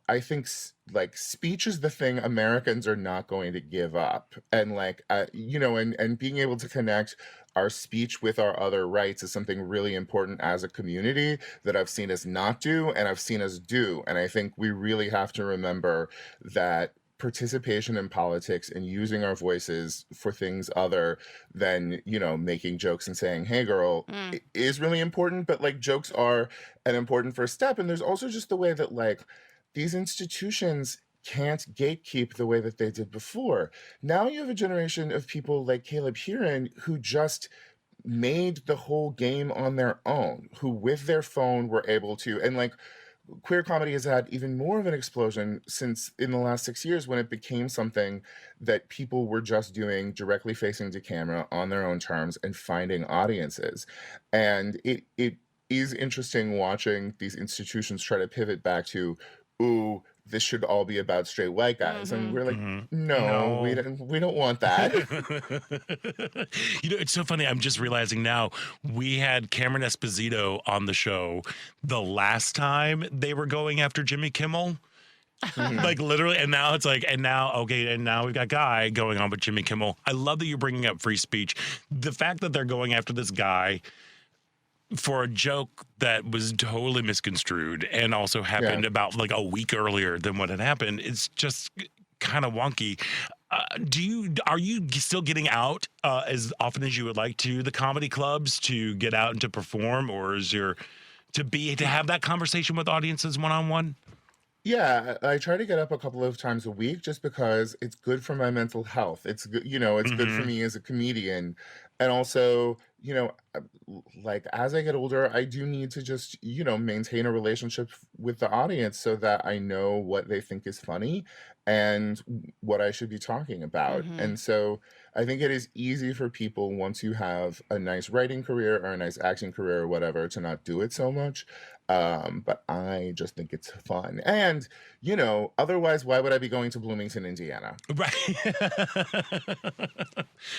I think like speech is the thing Americans are not going to give up. And like, and being able to connect our speech with our other rights is something really important as a community that I've seen us not do and I've seen us do. And I think we really have to remember that participation in politics and using our voices for things other than, making jokes and saying, hey girl, is really important. But like jokes are an important first step. And there's also just the way that like these institutions can't gatekeep the way that they did before. Now you have a generation of people like Caleb Heron who just made the whole game on their own, who with their phone were able to, and like, queer comedy has had even more of an explosion since in the last 6 years when it became something that people were just doing directly facing to camera on their own terms and finding audiences. And it is interesting watching these institutions try to pivot back to, ooh, this should all be about straight white guys. And we're like, no, we don't want that. It's so funny. I'm just realizing now we had Cameron Esposito on the show the last time they were going after Jimmy Kimmel. Like literally, and now it's like, and now we've got Guy going on with Jimmy Kimmel. I love that you're bringing up free speech. The fact that they're going after this guy for a joke that was totally misconstrued and also happened about like a week earlier than what had happened, it's just kind of wonky. Are you still getting out as often as you would like to the comedy clubs to get out and to perform, or is to have that conversation with audiences one-on-one? Yeah, I try to get up a couple of times a week just because it's good for my mental health. It's good, it's good for me as a comedian. And also, like as I get older, I do need to just, maintain a relationship with the audience so that I know what they think is funny and what I should be talking about. And so I think it is easy for people once you have a nice writing career or a nice acting career or whatever to not do it so much. But I just think it's fun. And, otherwise, why would I be going to Bloomington, Indiana? Right.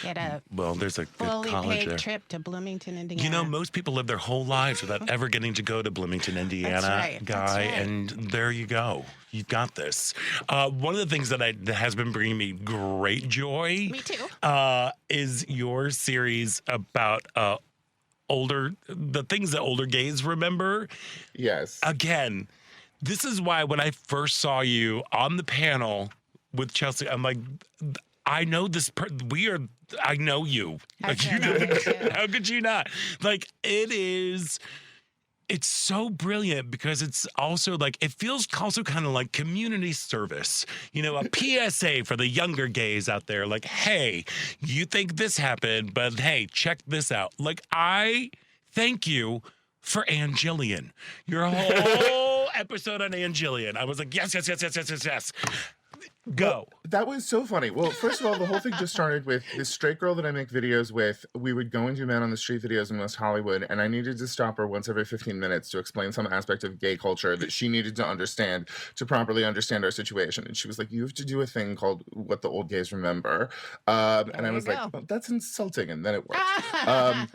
Get a there's a good fully college paid there. trip to Bloomington, Indiana. Most people live their whole lives without ever getting to go to Bloomington, Indiana, That's Guy, right. and there you go. You've got this. One of the things that has been bringing me great joy, Me too. is your series about the things that older gays remember. Yes. Again, this is why when I first saw you on the panel with Chelsea, I'm like, I know this. I know you. I sure know you too. How could you not? Like it's so brilliant because it's also like, it feels also kind of like community service, a PSA for the younger gays out there. Like, hey, you think this happened, but hey, check this out. Like, I thank you for Ann Jillian. Your whole episode on Ann Jillian. I was like, yes. Go. Well, that was so funny. Well, first of all, the whole thing just started with this straight girl that I make videos with. We would go and do Man on the Street videos in West Hollywood, and I needed to stop her once every 15 minutes to explain some aspect of gay culture that she needed to understand to properly understand our situation. And she was like, you have to do a thing called What the Old Gays Remember. And I was like, oh, that's insulting. And then it worked.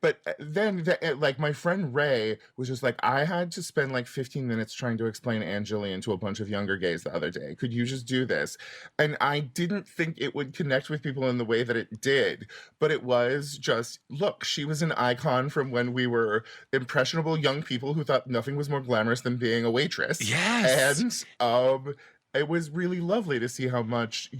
But then, like, my friend Ray was just like, I had to spend like 15 minutes trying to explain Ann Jillian to a bunch of younger gays the other day. Could you just do this? And I didn't think it would connect with people in the way that it did, but it was just, look, she was an icon from when we were impressionable young people who thought nothing was more glamorous than being a waitress. Yes. And it was really lovely to see how much,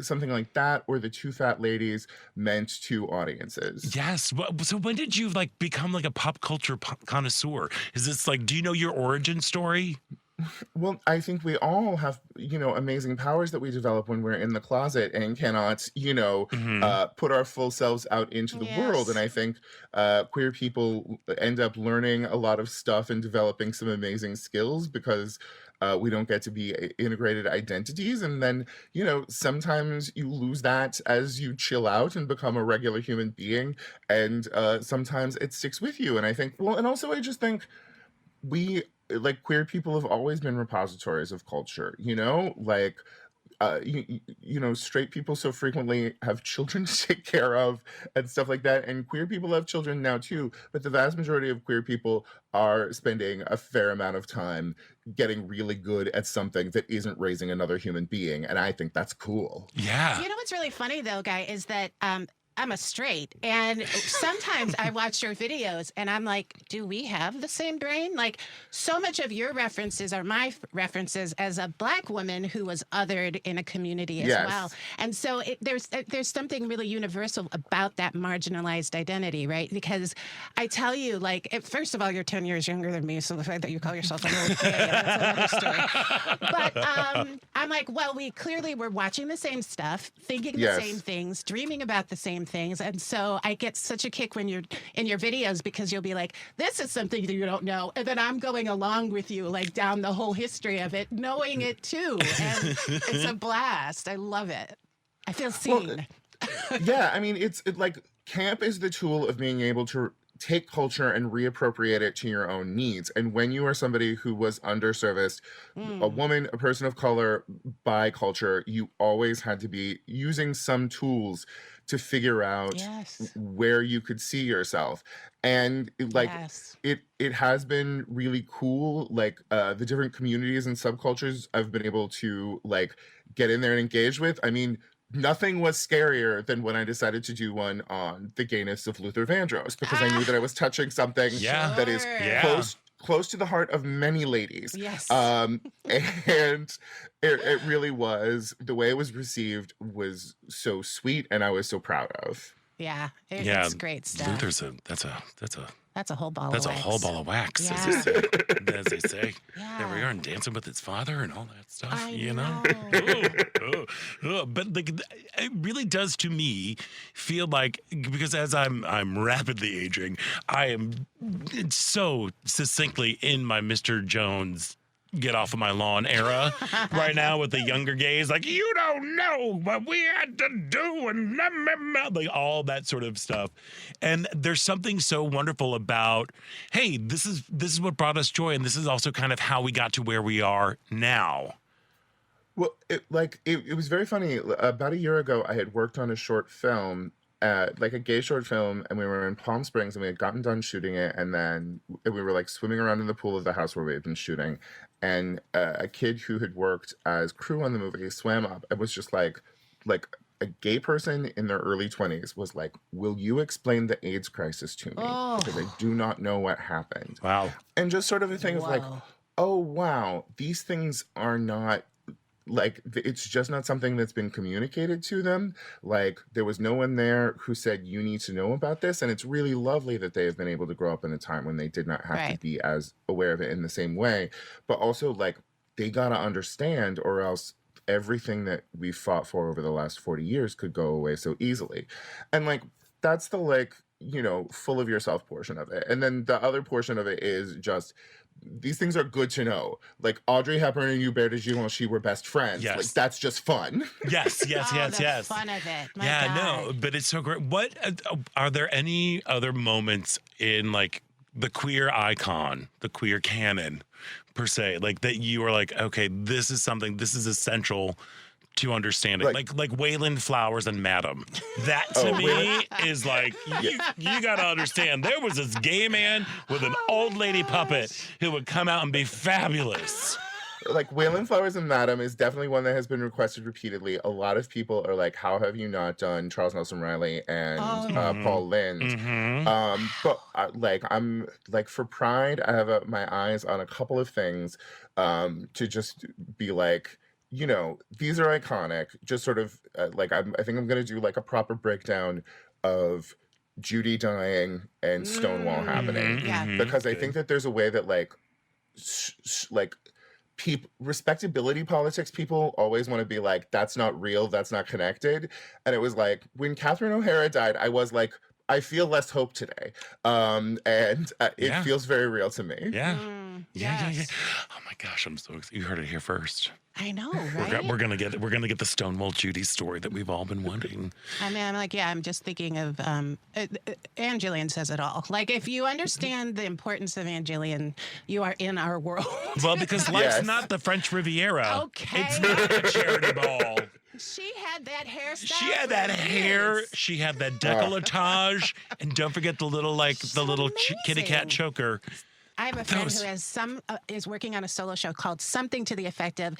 something like that or the Two Fat Ladies meant to audiences. Yes. So when did you like become like a pop culture connoisseur? Is this like, do you know your origin story? Well, I think we all have, amazing powers that we develop when we're in the closet and cannot, put our full selves out into the world. And I think queer people end up learning a lot of stuff and developing some amazing skills because we don't get to be integrated identities. And then, sometimes you lose that as you chill out and become a regular human being. And sometimes it sticks with you. And I think, and also I just think, we, like, queer people have always been repositories of culture, you know? Like, you know, straight people so frequently have children to take care of and stuff like that. And queer people have children now too. But the vast majority of queer people are spending a fair amount of time getting really good at something that isn't raising another human being. And I think that's cool. Yeah. You know what's really funny though, Guy, is that I'm a straight, and sometimes I watch your videos and I'm like, do we have the same brain? Like, so much of your references are my references as a Black woman who was othered in a community as Yes. well. And so there's something really universal about that marginalized identity, right? Because I tell you, like, first of all, you're 10 years younger than me, so the fact that you call yourself an old gay, that's another story. But I'm like, well, we clearly were watching the same stuff, thinking Yes. the same things, dreaming about the same things. And so I get such a kick when you're in your videos, because you'll be like, this is something that you don't know. And then I'm going along with you, like, down the whole history of it, knowing it too. And it's a blast. I love it. I feel seen. Yeah, I mean, it's like camp is the tool of being able to take culture and reappropriate it to your own needs. And when you are somebody who was underserviced, a woman, a person of color, by culture, you always had to be using some tools to figure out Yes. where you could see yourself. And like Yes. it has been really cool. Like the different communities and subcultures I've been able to like get in there and engage with. I mean, nothing was scarier than when I decided to do one on the gayness of Luther Vandross, because I knew that I was touching something Yeah. that is Sure. Yeah. close to the heart of many ladies. Yes. And it really was, the way it was received was so sweet, and I was so proud of. Yeah. Yeah. It's great stuff. Luther's that's That's a whole ball a of wax. whole ball of wax, Yeah. as they say. Yeah. There we are, and Dancing with Its Father and all that stuff. I you know. But like, it really does to me feel like, because as I'm rapidly aging, I am so succinctly in my Mr. Jones get off of my lawn era right now with the younger gays, like, you don't know what we had to do, and like all that sort of stuff. And there's something so wonderful about, hey, this is what brought us joy, and this is also kind of how we got to where we are now. Well, it was very funny. About a year ago, I had worked on a short film, like a gay short film, and we were in Palm Springs, and we had gotten done shooting it, and then we were like swimming around in the pool of the house where we had been shooting, and a kid who had worked as crew on the movie swam up and was just like a gay person in their early 20s was like, will you explain the AIDS crisis to me? Oh. Because I do not know what happened. Wow. And just sort of a thing of like, Whoa. oh, wow, these things are not, like, it's just not something that's been communicated to them. Like, there was no one there who said, you need to know about this. And it's really lovely that they have been able to grow up in a time when they did not have to Right. be as aware of it in the same way. But also, like, they got to understand, or else everything that we fought for over the last 40 years could go away so easily. And, like, that's the, like, you know, full of yourself portion of it. And then the other portion of it is just, these things are good to know. Like, Audrey Hepburn and Hubert de Givenchy, she were best friends. Yes. Like, that's just fun. Yes. Oh, the fun of it. My Yeah, God. no, but it's so great. What are there any other moments in like the queer icon, the queer canon per se, like that you are like, okay, this is essential to understand it, like Wayland Flowers and Madam. That to me is like, you got to understand. There was this gay man with an old lady puppet who would come out and be fabulous. Like, Wayland Flowers and Madam is definitely one that has been requested repeatedly. A lot of people are like, how have you not done Charles Nelson Riley and Paul Lynde? Mm-hmm. But like, I'm like, for Pride, I have my eyes on a couple of things to just be like, you know, these are iconic. Just sort of like, I think I'm gonna do like a proper breakdown of Judy dying and Stonewall happening, Yeah. because I think that there's a way that like respectability politics people always want to be like, that's not real, that's not connected. And it was like, when Catherine O'Hara died, I was like, I feel less hope today. And it feels very real to me. Yeah. Yeah. Yes. Oh my gosh, I'm so excited. You heard it here first. I know, right? We're gonna get the Stonewall Judy story that we've all been wanting. I mean, I'm like, I'm just thinking of Ann Jillian says it all. Like, if you understand the importance of Ann Jillian, you are in our world. Well, because life's not the French Riviera. Okay. It's not a charity ball. She had that hairstyle. She had that hair. years. She had that decolletage, and don't forget the little kitty cat amazing. choker. I have a friend who has is working on a solo show called something to the effect of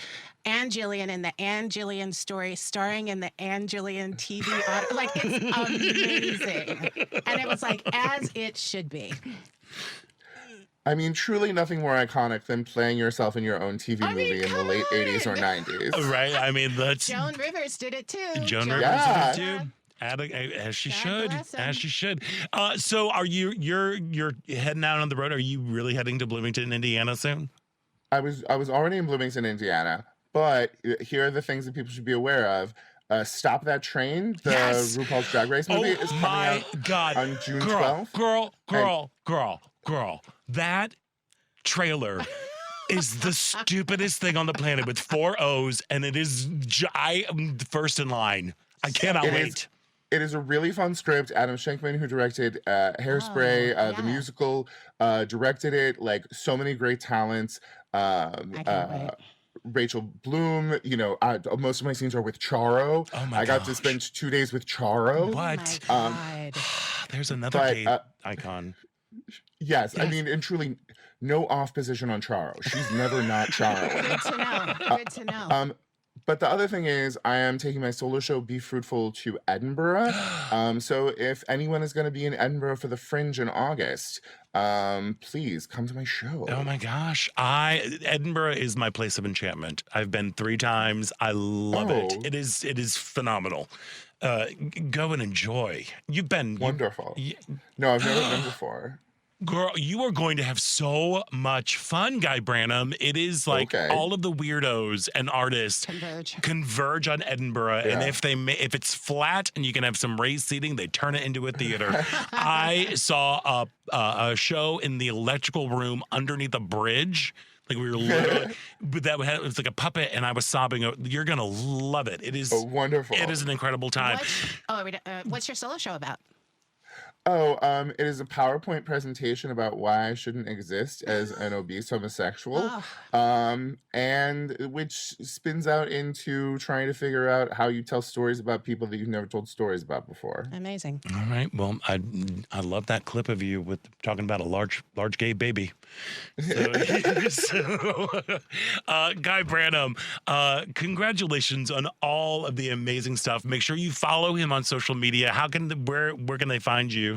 Ann Jillian and the Ann Jillian story, starring in the Ann Jillian TV. Like, it's amazing, and it was like as it should be. I mean, truly nothing more iconic than playing yourself in your own TV movie in the late 80s or 90s. Right? I mean, that's Joan Rivers did it too. Joan Rivers Yeah. did it too. As she God should, bless 'em. as she should. So, are you're heading out on the road? Are you really heading to Bloomington, Indiana soon? I was already in Bloomington, Indiana, but here are the things that people should be aware of. Stop That Train, the Yes! RuPaul's Drag Race movie, is coming my out God! on June 12th. Girl! That trailer is the stupidest thing on the planet with 4 O's, and it is. I am first in line. I cannot wait. It is a really fun script. Adam Shankman, who directed Hairspray, the musical, directed it. Like, so many great talents. I can't wait. Rachel Bloom, most of my scenes are with Charo. Oh my I got to gosh. spend 2 days with Charo. What? Oh my God. There's another But, gay icon. Yes, I mean, and truly, no off position on Charo. She's never not Charo. Good to know. Good to know. But the other thing is, I am taking my solo show, Be Fruitful, to Edinburgh. So if anyone is going to be in Edinburgh for the Fringe in August, please come to my show. Oh my gosh. Edinburgh is my place of enchantment. I've been 3 times. I love it. Oh. It is phenomenal. Go and enjoy. You've been Wonderful. No, I've never been before. Girl, you are going to have so much fun, Guy Branum. It is like Okay. all of the weirdos and artists converge on Edinburgh, Yeah. and if it's flat and you can have some raised seating, they turn it into a theater. I saw a show in the electrical room underneath a bridge. Like, we were literally, it was like a puppet, and I was sobbing. You're gonna love it. It is Wonderful. It is an incredible time. What's your solo show about? It is a PowerPoint presentation about why I shouldn't exist as an obese homosexual, and which spins out into trying to figure out how you tell stories about people that you've never told stories about before. Amazing. All right. Well, I love that clip of you with talking about a large gay baby. So, Guy Branum, congratulations on all of the amazing stuff. Make sure you follow him on social media. Where can they find you?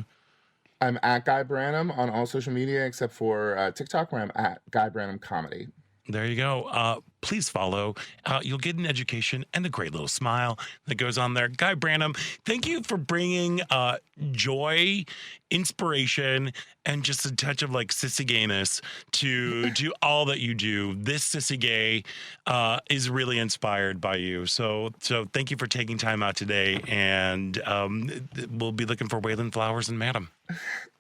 I'm at Guy Branum on all social media except for TikTok, where I'm at Guy Branum Comedy. There you go. Please follow. You'll get an education and a great little smile that goes on there. Guy Branum, thank you for bringing joy, inspiration, and just a touch of like sissy gayness to all that you do. This sissy gay is really inspired by you. So thank you for taking time out today, and we'll be looking for Waylon Flowers and Madam.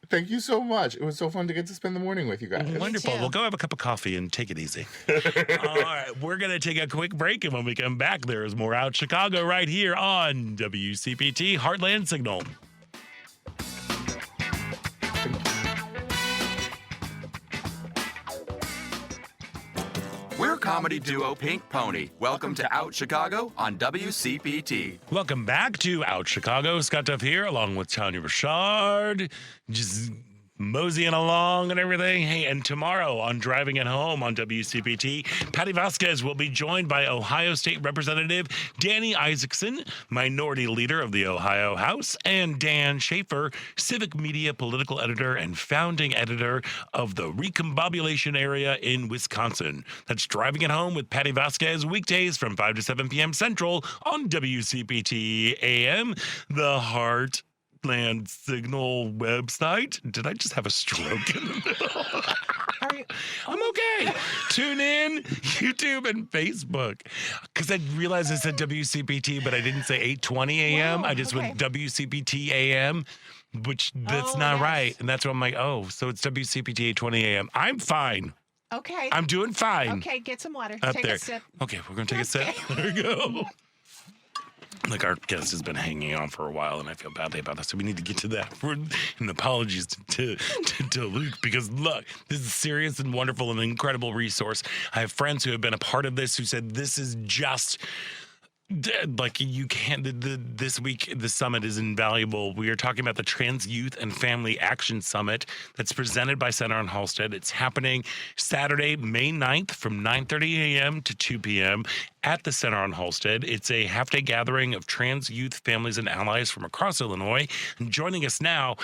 Thank you so much. It was so fun to get to spend the morning with you guys. Wonderful. We'll go have a cup of coffee and take it easy. All right. We're going to take a quick break. And when we come back, there is more Out Chicago right here on WCPT Heartland Signal. We're comedy duo Pink Pony. Welcome to Out Chicago on WCPT. Welcome back to Out Chicago. Scott Duff here, along with Tania Richard. Just moseying along and everything. Hey, and tomorrow on Driving It Home on WCPT, Patty Vasquez will be joined by Ohio State Representative Danny Isaacson, Minority Leader of the Ohio House, and Dan Schaefer, Civic Media Political Editor and Founding Editor of the Recombobulation Area in Wisconsin. That's Driving It Home with Patty Vasquez, weekdays from 5 to 7 p.m. Central on WCPT AM, the Heart Land Signal website. Did I just have a stroke in the middle? I'm okay. Tune in, YouTube and Facebook. Because I realized I said WCPT, but I didn't say 8:20 a.m. Whoa, I just went WCPT AM, which that's not right. And that's why I'm like, so it's WCPT 8:20 a.m. I'm fine. Okay. I'm doing fine. Okay, get some water. Up Take there. a sip. Okay, we're going to take a sip. There we go. Like our guest has been hanging on for a while, and I feel badly about that. So we need to get to that. And apologies to Luke, because look, this is serious and wonderful and incredible resource. I have friends who have been a part of this who said this is just like you can't. This week, the summit is invaluable. We are talking about the Trans Youth and Family Action Summit that's presented by Center on Halstead. It's happening Saturday, May 9th from 9:30 a.m. to 2 p.m. at the Center on Halstead. It's a half-day gathering of trans youth, families, and allies from across Illinois. And joining us now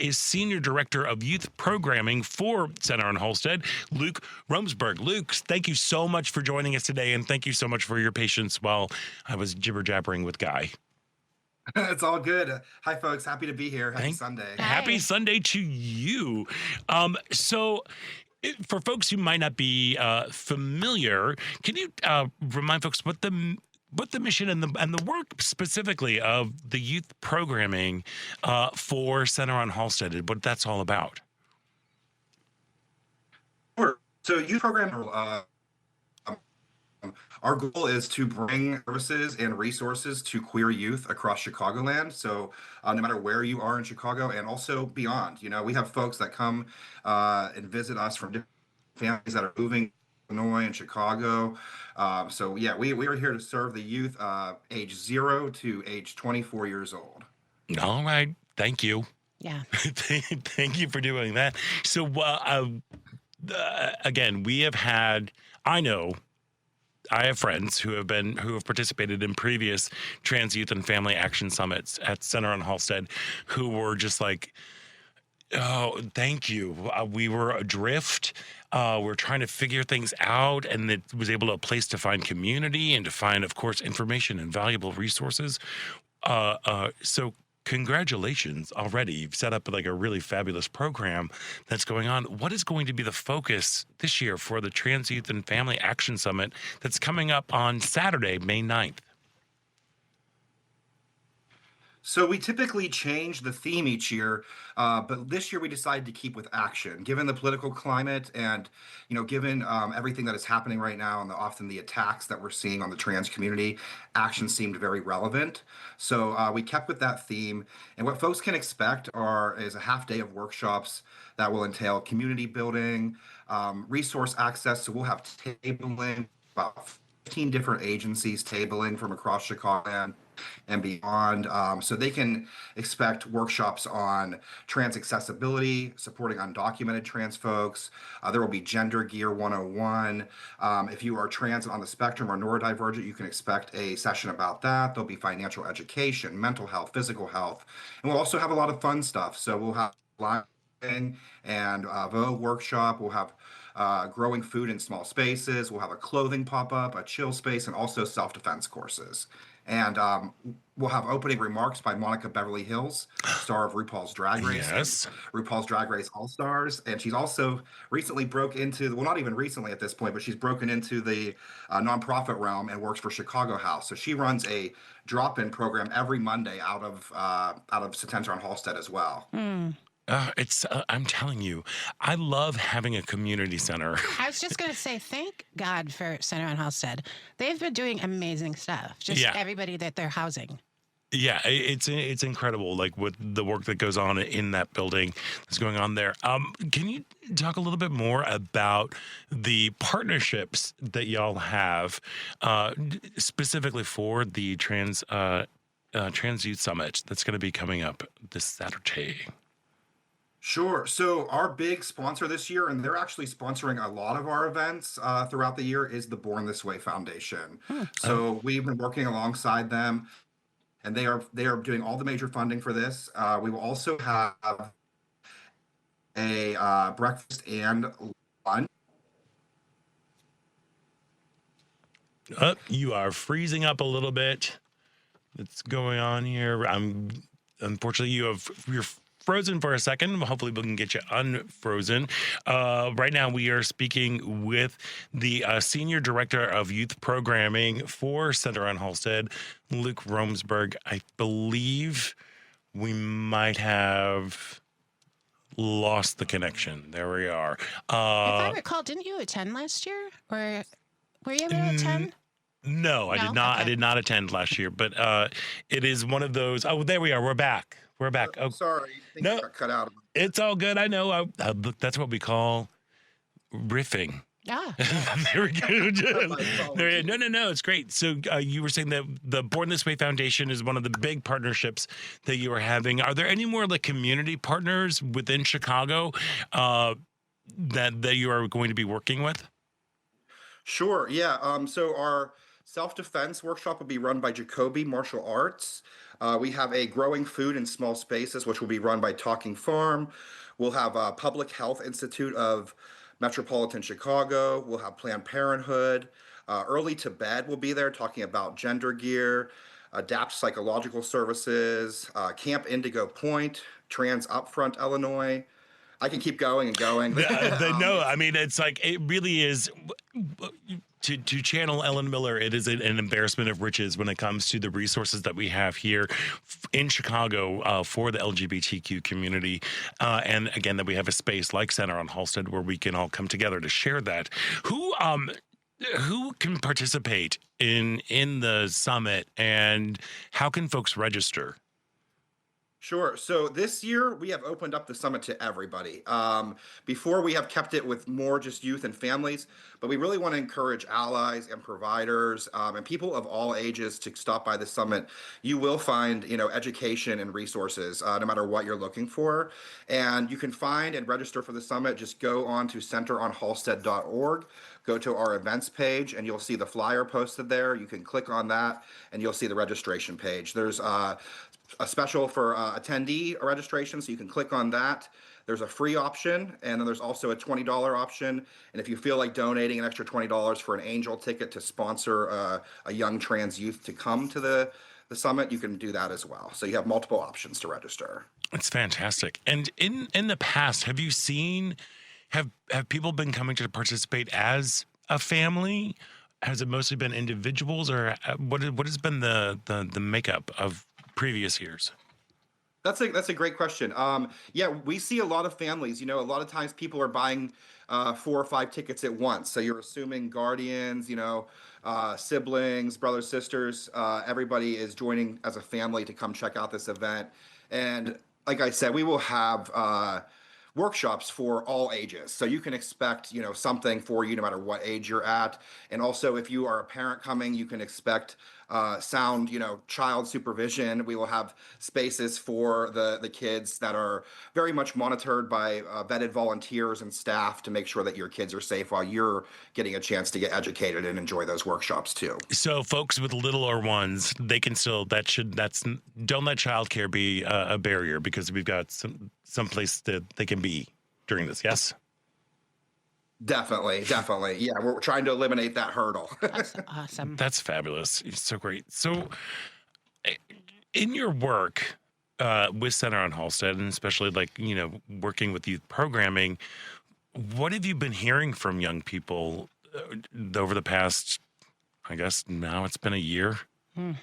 is Senior Director of Youth Programming for Center on Halstead, Luke Romsberg. Luke, thank you so much for joining us today, and thank you so much for your patience while I was jibber-jabbering with Guy. It's all good. Hi, folks. Happy to be here. Happy Sunday. Happy Sunday to you. For folks who might not be familiar, can you remind folks what the mission and the work specifically of the youth programming for Center on Halstead, and what that's all about? Sure. So youth program, our goal is to bring services and resources to queer youth across Chicagoland. So no matter where you are in Chicago and also beyond, we have folks that come and visit us from different families that are moving to Illinois and Chicago. We are here to serve the youth age 0 to age 24 years old. All right. Thank you. Yeah. Thank you for doing that. So again, I have friends who have participated in previous Trans Youth and Family Action Summits at Center on Halstead who were just like, oh, thank you. We were adrift. We're trying to figure things out, and it was able to a place to find community and to find, of course, information and valuable resources. So congratulations already. You've set up like a really fabulous program that's going on. What is going to be the focus this year for the Trans Youth and Family Action Summit that's coming up on Saturday, May 9th? So we typically change the theme each year, but this year we decided to keep with action. Given the political climate and, given everything that is happening right now and often the attacks that we're seeing on the trans community, action seemed very relevant. So we kept with that theme. And what folks can expect is a half day of workshops that will entail community building, resource access. So we'll have tabling, about 15 different agencies tabling from across Chicago and beyond. So they can expect workshops on trans accessibility, supporting undocumented trans folks. There will be Gender Gear 101. If you are trans on the spectrum or neurodivergent, you can expect a session about that. There'll be financial education, mental health, physical health. And we'll also have a lot of fun stuff. So we'll have live and Vogue workshop. We'll have growing food in small spaces. We'll have a clothing pop-up, a chill space, and also self-defense courses. And we'll have opening remarks by Monica Beverly Hills, star of RuPaul's Drag Race. Yes. RuPaul's Drag Race All-Stars. And she's also recently broke into, well, not even recently at this point, but she's broken into the nonprofit realm and works for Chicago House. So she runs a drop-in program every Monday out of Center on Halstead as well. I'm telling you, I love having a community center. I was just going to say, thank God for Center on Halstead. They've been doing amazing stuff. Just everybody that they're housing. Yeah, it's incredible, like with the work that goes on in that building that's going on there. Can you talk a little bit more about the partnerships that y'all have specifically for the Trans Youth Summit that's going to be coming up this Saturday? Sure. So our big sponsor this year, and they're actually sponsoring a lot of our events throughout the year, is the Born This Way Foundation. So we've been working alongside them, and they are doing all the major funding for this. We will also have a breakfast and lunch. You are freezing up a little bit. What's going on here? Unfortunately, you're frozen for a second. Hopefully we can get you unfrozen. Right now we are speaking with the Senior Director of Youth Programming for Center on Halstead, Luke Romsberg. I believe we might have lost the connection. There we are. If I recall, didn't you attend last year? Or were you able to attend? No, I did not. Okay. I did not attend last year, but it is one of those. Oh, there we are. We're back. We're back. Oh, Sorry, I think no. I got cut out. it's all good. I know. That's what we call riffing. Ah. Very good. My No. It's great. So you were saying that the Born This Way Foundation is one of the big partnerships that you are having. Are there any more like community partners within Chicago that you are going to be working with? Sure. Yeah. So our self-defense workshop will be run by Jacoby Martial Arts. We have a growing food in small spaces, which will be run by Talking Farm. We'll have a Public Health Institute of Metropolitan Chicago. We'll have Planned Parenthood. Early to Bed will be there talking about gender gear, Adapt Psychological Services, Camp Indigo Point, Trans Upfront Illinois. I can keep going and going. No, I mean, it's like, it really is. To channel Ellen Miller, it is an embarrassment of riches when it comes to the resources that we have here in Chicago for the LGBTQ community. And again, that we have a space like Center on Halsted where we can all come together to share that. Who can participate in the summit, and how can folks register? Sure. So this year we have opened up the summit to everybody. Before we have kept it with more just youth and families, but we really want to encourage allies and providers and people of all ages to stop by the summit. You will find, education and resources no matter what you're looking for. And you can find and register for the summit. Just go on to centeronhalsted.org. Go to our events page and you'll see the flyer posted there. You can click on that and you'll see the registration page. There's a special for attendee registration, so you can click on that. There's a free option, and then there's also a $20 option. And if you feel like donating an extra $20 for an angel ticket to sponsor a young trans youth to come to the summit, you can do that as well. So you have multiple options to register. It's fantastic. And in the past, have you seen, have people been coming to participate as a family? Has it mostly been individuals, or what has been the makeup of previous years? That's a great question. Yeah, we see a lot of families. A lot of times people are buying 4 or 5 tickets at once. So you're assuming guardians, siblings, brothers, sisters, everybody is joining as a family to come check out this event. And like I said, we will have workshops for all ages. So you can expect, something for you no matter what age you're at. And also if you are a parent coming, you can expect sound, child supervision. We will have spaces for the kids that are very much monitored by vetted volunteers and staff to make sure that your kids are safe while you're getting a chance to get educated and enjoy those workshops too. So folks with littler ones, they can still, don't let childcare be a barrier, because we've got some place that they can be during this. Yes. Definitely. Yeah, we're trying to eliminate that hurdle. That's awesome. That's fabulous. It's so great. So in your work with Center on Halsted, and especially working with youth programming, what have you been hearing from young people over the past, I guess now it's been a year.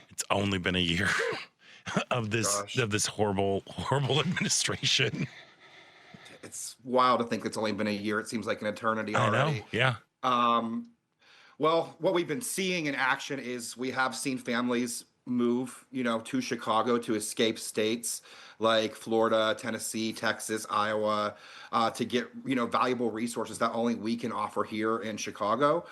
It's only been a year of this horrible administration. It's wild to think it's only been a year. It seems like an eternity already. I know, yeah. Well, what we've been seeing in action is we have seen families move, to Chicago to escape states like Florida, Tennessee, Texas, Iowa, to get, valuable resources that only we can offer here in Chicago,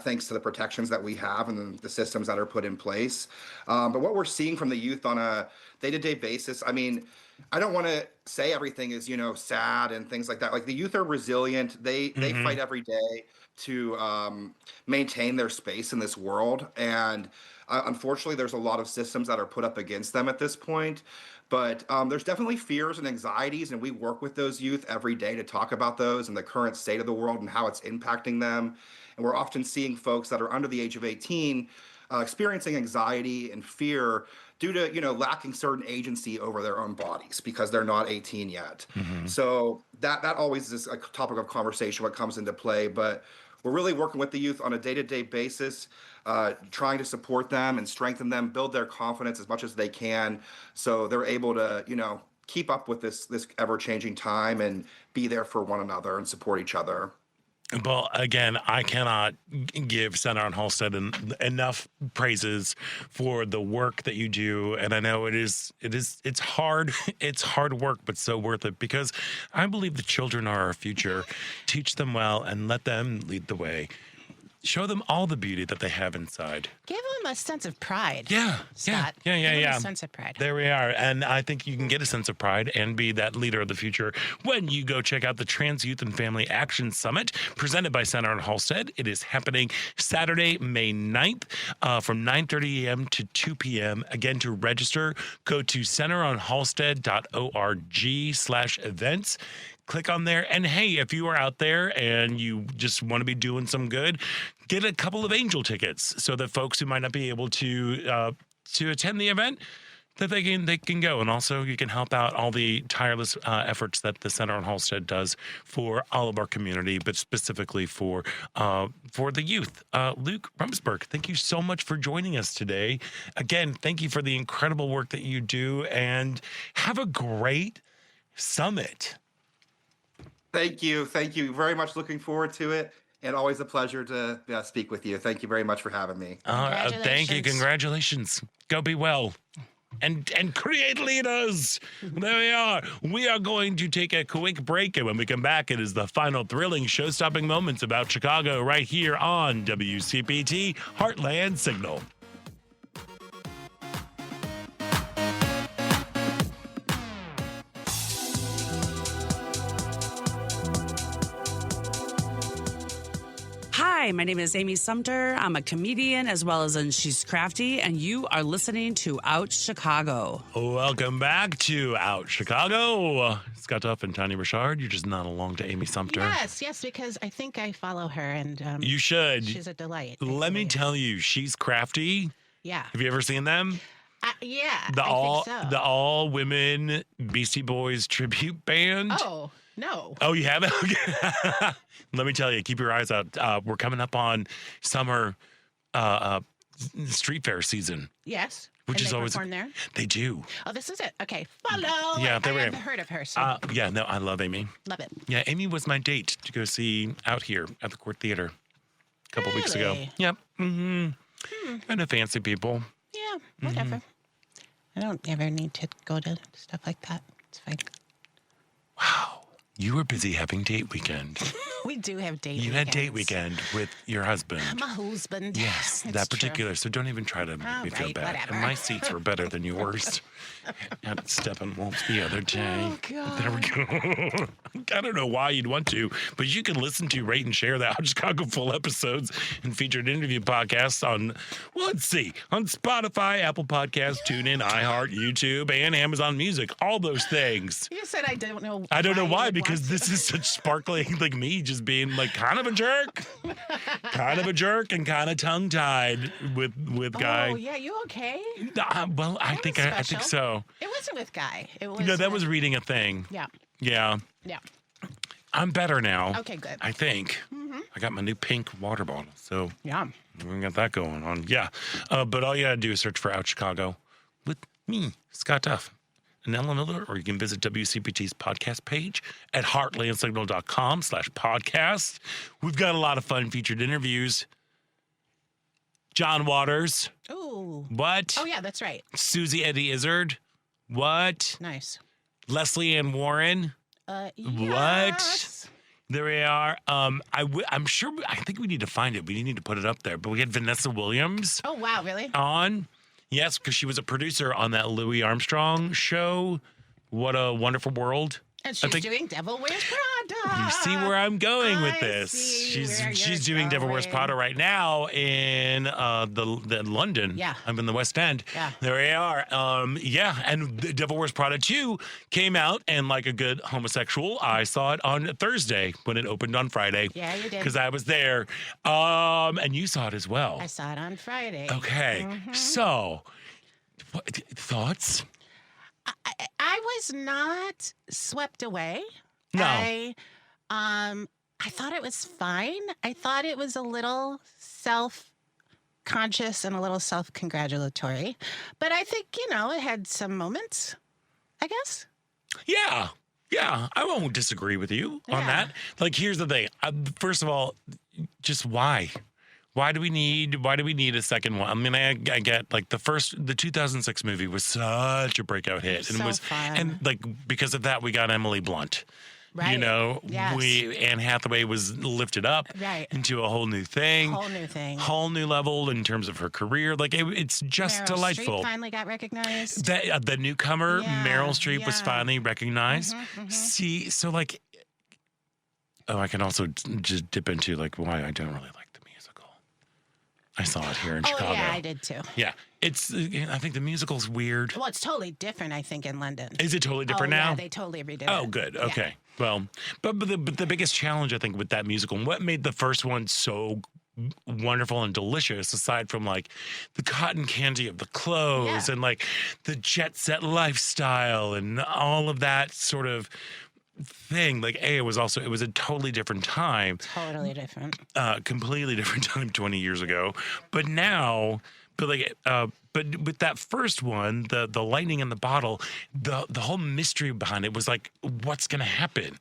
thanks to the protections that we have and the systems that are put in place. But what we're seeing from the youth on a day-to-day basis, I mean, I don't want to say everything is, sad and things like that. Like, the youth are resilient. They fight every day to maintain their space in this world. And unfortunately, there's a lot of systems that are put up against them at this point. But there's definitely fears and anxieties, and we work with those youth every day to talk about those and the current state of the world and how it's impacting them. And we're often seeing folks that are under the age of 18 experiencing anxiety and fear due to, lacking certain agency over their own bodies because they're not 18 yet. So that always is a topic of conversation what comes into play. But we're really working with the youth on a day-to-day basis, trying to support them and strengthen them, build their confidence as much as they can, so they're able to, keep up with this ever-changing time and be there for one another and support each other. Well, again, I cannot give Senator Halstead enough praises for the work that you do, and I know it's hard. It's hard work, but so worth it, because I believe the children are our future. Teach them well and let them lead the way. Show them all the beauty that they have inside. Give them a sense of pride. Yeah, Scott. yeah. Give them a sense of pride. There we are. And I think you can get a sense of pride and be that leader of the future when you go check out the Trans Youth and Family Action Summit presented by Senator Halstead. It is happening Saturday, May 9th from 9:30 a.m. to 2 p.m. Again, to register, go to centeronhalstead.org/events. Click on there. And hey, if you are out there and you just want to be doing some good, get a couple of angel tickets so that folks who might not be able to attend the event, that they can go. And also you can help out all the tireless efforts that the Center on Halstead does for all of our community, but specifically for the youth. Luke Rumsberg, thank you so much for joining us today. Again, thank you for the incredible work that you do, and have a great summit. Thank you very much. Looking forward to it, and always a pleasure to speak with you. Thank you very much for having me. Thank you. Congratulations. Go be well. And create leaders. There we are. We are going to take a quick break, and when we come back, it is the final thrilling show-stopping moments about Chicago right here on WCPT Heartland Signal. Hi, my name is Amy Sumter. I'm a comedian as well as She's Crafty, and you are listening to Out Chicago. Welcome back to Out Chicago. Scott Duff and Tania Richard. You're just not along to Amy Sumter. Yes, because I think I follow her, and you should. She's a delight. Let me tell you, She's Crafty. Yeah. Have you ever seen them? Yeah. I think so. The all women Beastie Boys tribute band. Oh. No. Oh, you haven't? Let me tell you, keep your eyes out. We're coming up on summer street fair season. Yes. Which and is they always perform there? They do. Oh, this is it. Okay. Follow. Yeah, I haven't heard of her. So. I love Amy. Love it. Yeah, Amy was my date to go see Out Here at the Court Theater a couple weeks ago. Yep. Mm-hmm. Kind of fancy people. Yeah, whatever. I don't ever need to go to stuff like that. It's fine. Wow. You were busy having date weekend. We do have date You weekends. had date weekend with your husband. My husband. Yes, It's that true. particular. So don't even try to make me feel right, bad. whatever. And my seats were better than yours at Steppenwolf the other day. Oh, God. There we go. I don't know why you'd want to, but you can listen to, rate, and share the Out Chicago full episodes and featured interview podcasts on, well, let's see, on Spotify, Apple Podcasts, TuneIn, iHeart, YouTube, and Amazon Music. All those things. You said I don't know. I don't know why, you would because want this is such sparkling, like me just being like kind of a jerk and kind of tongue tied with Guy. Oh yeah, you okay? Well, I think so. It wasn't with Guy. It was. No, that was reading a thing. Yeah. Yeah. Yeah. I'm better now. Okay, good. I think. I got my new pink water bottle, so Yeah. we got that going on. Yeah. But all you gotta do is search for Out Chicago with me, Scott Duff. And Ellen Miller, or you can visit WCPT's podcast page at heartlandsignal.com/podcast. We've got a lot of fun featured interviews. John Waters. Ooh. What? Oh yeah, that's right. Susie Eddie Izzard. What? Nice. Leslie Ann Warren. Yes. What? There we are. I'm sure. I think we need to find it. We need to put it up there. But we had Vanessa Williams. Oh wow, really? On. Yes, because she was a producer on that Louis Armstrong show. What a Wonderful World. And she's doing Devil Wears Prada. You see where I'm going with this. see She's doing Devil Wears Prada right now in the London. Yeah. I'm in the West End. Yeah. There we are. Yeah, and the Devil Wears Prada 2 came out, and like a good homosexual, I saw it on Thursday when it opened on Friday. Yeah, you did. Because I was there. And you saw it as well. I saw it on Friday. Okay. So, thoughts? I was not swept away. No. I thought it was fine. I thought it was a little self-conscious and a little self-congratulatory. But I think, it had some moments, I guess. Yeah. Yeah. I won't disagree with you on that. Like, here's the thing. First of all, just why? Why do we need a second one? I mean, I get like the 2006 movie was such a breakout hit. And So it was fun. and like because of that we got Emily Blunt. Right. You know, Yes. Anne Hathaway was lifted up into a whole new thing. Whole new level in terms of her career. Like it's just Meryl delightful. Streep finally got recognized. The newcomer, Meryl Streep, was finally recognized. See, so like, I can also just dip into like why I don't really like the musical. I saw it here in Chicago. Oh, yeah, I did too. Yeah, I think the musical's weird. Well, it's totally different, I think, in London. Is it totally different now? Yeah, they totally redid it. Oh, good. Okay. Yeah. Well, but the biggest challenge I think with that musical and what made the first one so wonderful and delicious, aside from like the cotton candy of the clothes and like the jet set lifestyle and all of that sort of thing, like it was a totally different time. Totally different. Completely different time 20 years ago. But now, but with that first one, the lightning in the bottle, the whole mystery behind it was like, what's going to happen?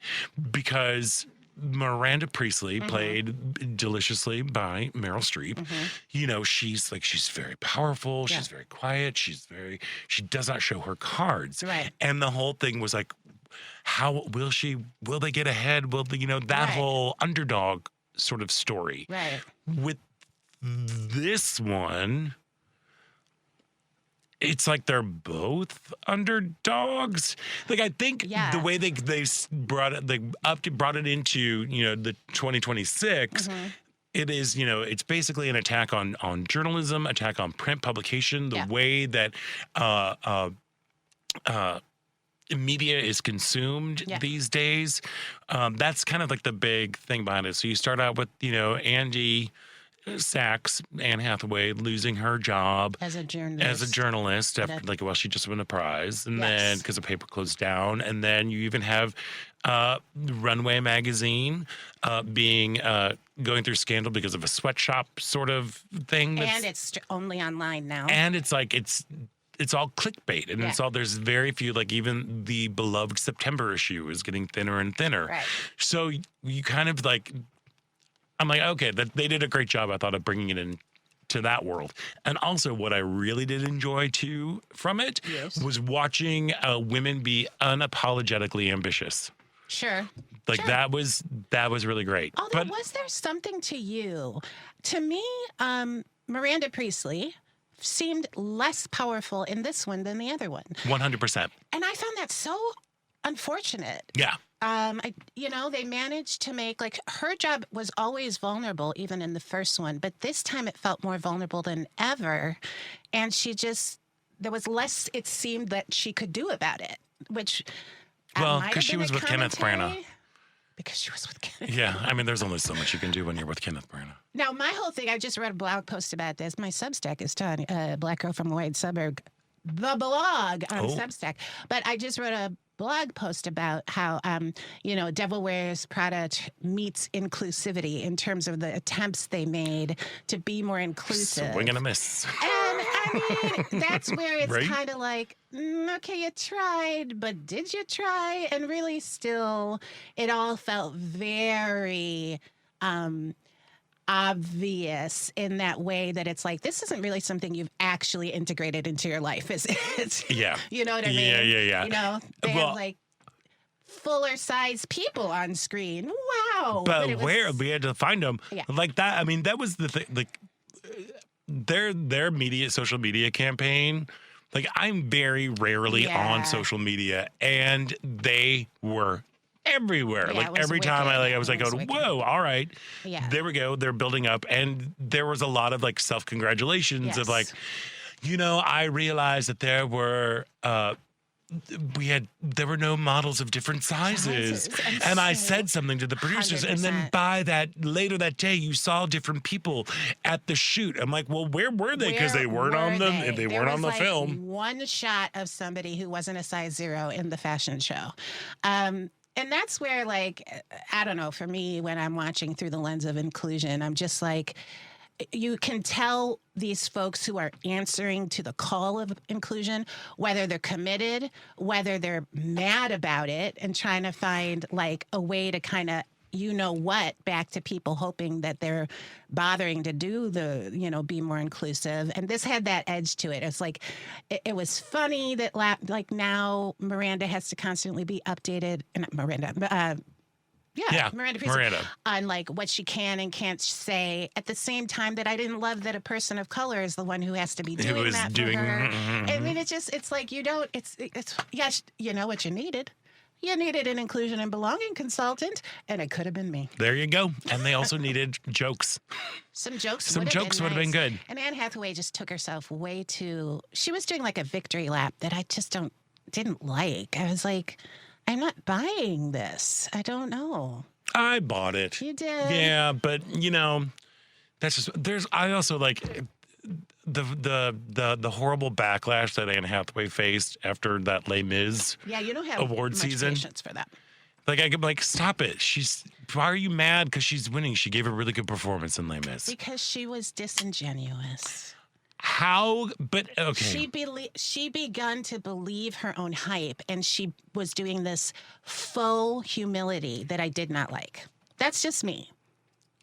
Because Miranda Priestley, played deliciously by Meryl Streep, you know, she's very powerful. She's very quiet. She does not show her cards. Right. And the whole thing was like, how will they get ahead? That whole underdog sort of story. Right. With this one, it's like they're both underdogs. Like I think the way they brought it into the 2026. It is, it's basically an attack on journalism, attack on print publication, the way that media is consumed these days. That's kind of like the big thing behind it. So you start out with, Andy Sachs, Anne Hathaway, losing her job as a journalist after, she just won a prize, and then because the paper closed down, and then you even have Runway magazine being going through scandal because of a sweatshop sort of thing, and it's only online now, and it's like it's all clickbait, and there's very few, like even the beloved September issue is getting thinner and thinner. Right. So you kind of like. I'm like, okay, they did a great job, I thought, of bringing it into that world. And also what I really did enjoy, too, from it was watching women be unapologetically ambitious. Sure. That was really great. Although, was there something to you? To me, Miranda Priestley seemed less powerful in this one than the other one. 100%. And I found that so unfortunate. Yeah. They managed to make, her job was always vulnerable, even in the first one, but this time it felt more vulnerable than ever. And there was less, it seemed, that she could do about it, which. Well, because she was with Kenneth Branagh. Because she was with Kenneth. Yeah. I mean, there's only so much you can do when you're with Kenneth Branagh. Now, my whole thing, I just read a blog post about this. My Substack is Tania, Black Girl from a White Suburb, the blog on Substack. But I just wrote a blog post about how, Devil Wears Prada meets inclusivity in terms of the attempts they made to be more inclusive. Swing and a miss. And I mean, that's where it's Right? kind of like, okay, you tried, but did you try? And really still, it all felt very obvious in that way that it's like, this isn't really something you've actually integrated into your life, is it? Yeah. You know what I mean? Yeah. They have fuller size people on screen. Wow. But where we had to find them like that. I mean, that was the thing. Like their social media campaign. Like I'm very rarely on social media, and they were everywhere. Yeah, Every time I was going, wicked. whoa, all right. Yeah. There we go. They're building up. And there was a lot of self-congratulations of I realized that there were there were no models of different sizes. And I said something to the producers. 100%. And then later that day, you saw different people at the shoot. I'm like, well, where were they? Because they weren't on them. If they weren't on the film. One shot of somebody who wasn't a size 0 in the fashion show. And that's where, I don't know, for me, when I'm watching through the lens of inclusion, I'm just like, you can tell these folks who are answering to the call of inclusion, whether they're committed, whether they're mad about it and trying to find like a way to kind of, back to people hoping that they're bothering to do the, be more inclusive. And this had that edge to it. It's like, it was funny that like now Miranda has to constantly be updated. Not Miranda, Miranda. On like what she can and can't say. At the same time that I didn't love that a person of color is the one who has to be doing that for her. I mean, it's like yes, you know what you needed. You needed an inclusion and belonging consultant, and it could have been me. There you go. And they also needed jokes. Some jokes would have been good. And Anne Hathaway just took herself way too. She was doing like a victory lap that I just didn't like. I was like, I'm not buying this. I don't know. I bought it. You did. Yeah, but that's just I also like the horrible backlash that Anne Hathaway faced after that Les Mis you don't have award much season. Patience for that. Like stop it. Why are you mad? Because she's winning. She gave a really good performance in Les Mis. Because she was disingenuous. How? But okay. She begun to believe her own hype, and she was doing this faux humility that I did not like. That's just me.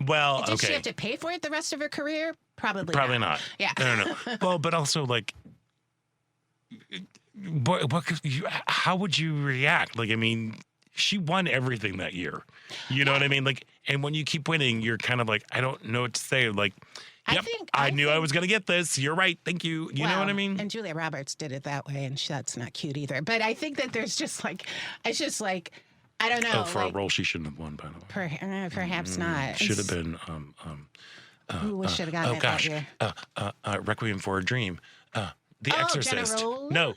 Well, Did she have to pay for it the rest of her career? Probably not. Yeah. No. Well, but also like, how would you react? Like, I mean, she won everything that year. You know what I mean? Like, and when you keep winning, you're kind of like, I don't know what to say. Like, yep, I knew I was going to get this. You're right. Thank you. You know what I mean? And Julia Roberts did it that way, and that's not cute either. But I think that there's just like, it's just like, I don't know. Oh, for a role she shouldn't have won, by the way. Perhaps not. Should have been. Who should have gotten it that year? Requiem for a Dream. The Exorcist. No,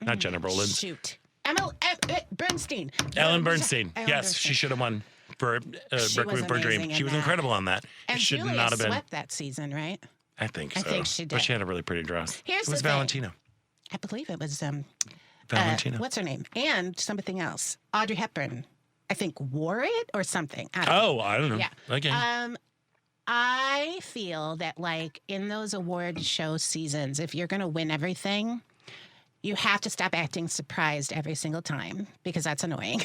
not Jenna Rollins. Shoot. Bernstein. Ellen Bernstein. Yes, she should have won for Requiem for a Dream. She was incredible on that. And should Julia not have been. Swept that season, right? I think so. I think she did. But she had a really pretty dress. It was Valentino. I believe it was Valentino. What's her name? And something else. Audrey Hepburn. I think wore it or something. I don't know. Yeah. Okay. I feel that like in those award show seasons, if you're going to win everything, you have to stop acting surprised every single time because that's annoying.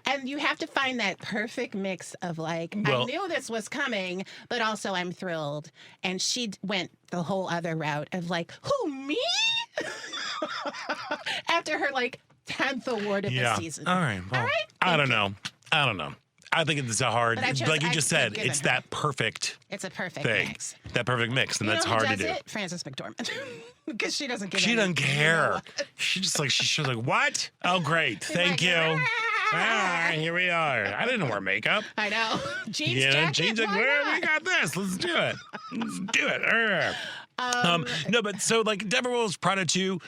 And you have to find that perfect mix of like, I knew this was coming, but also I'm thrilled. And she went the whole other route of like, who, me? After her like 10th award of the season. All right. Well, I don't know. I think it's a hard, like you just said, it's that perfect. It's a perfect thing. mix. That perfect mix, and that's know who hard to does do. It? Frances McDormand, because she doesn't give. She doesn't care. She's like, what? Oh, great, thank you. All right, here we are. I didn't wear makeup. I know. Jeans jacket. Jeans like, well, we got this. Let's do it. Let's do it. No, but so like Deborah Will's Prada 2.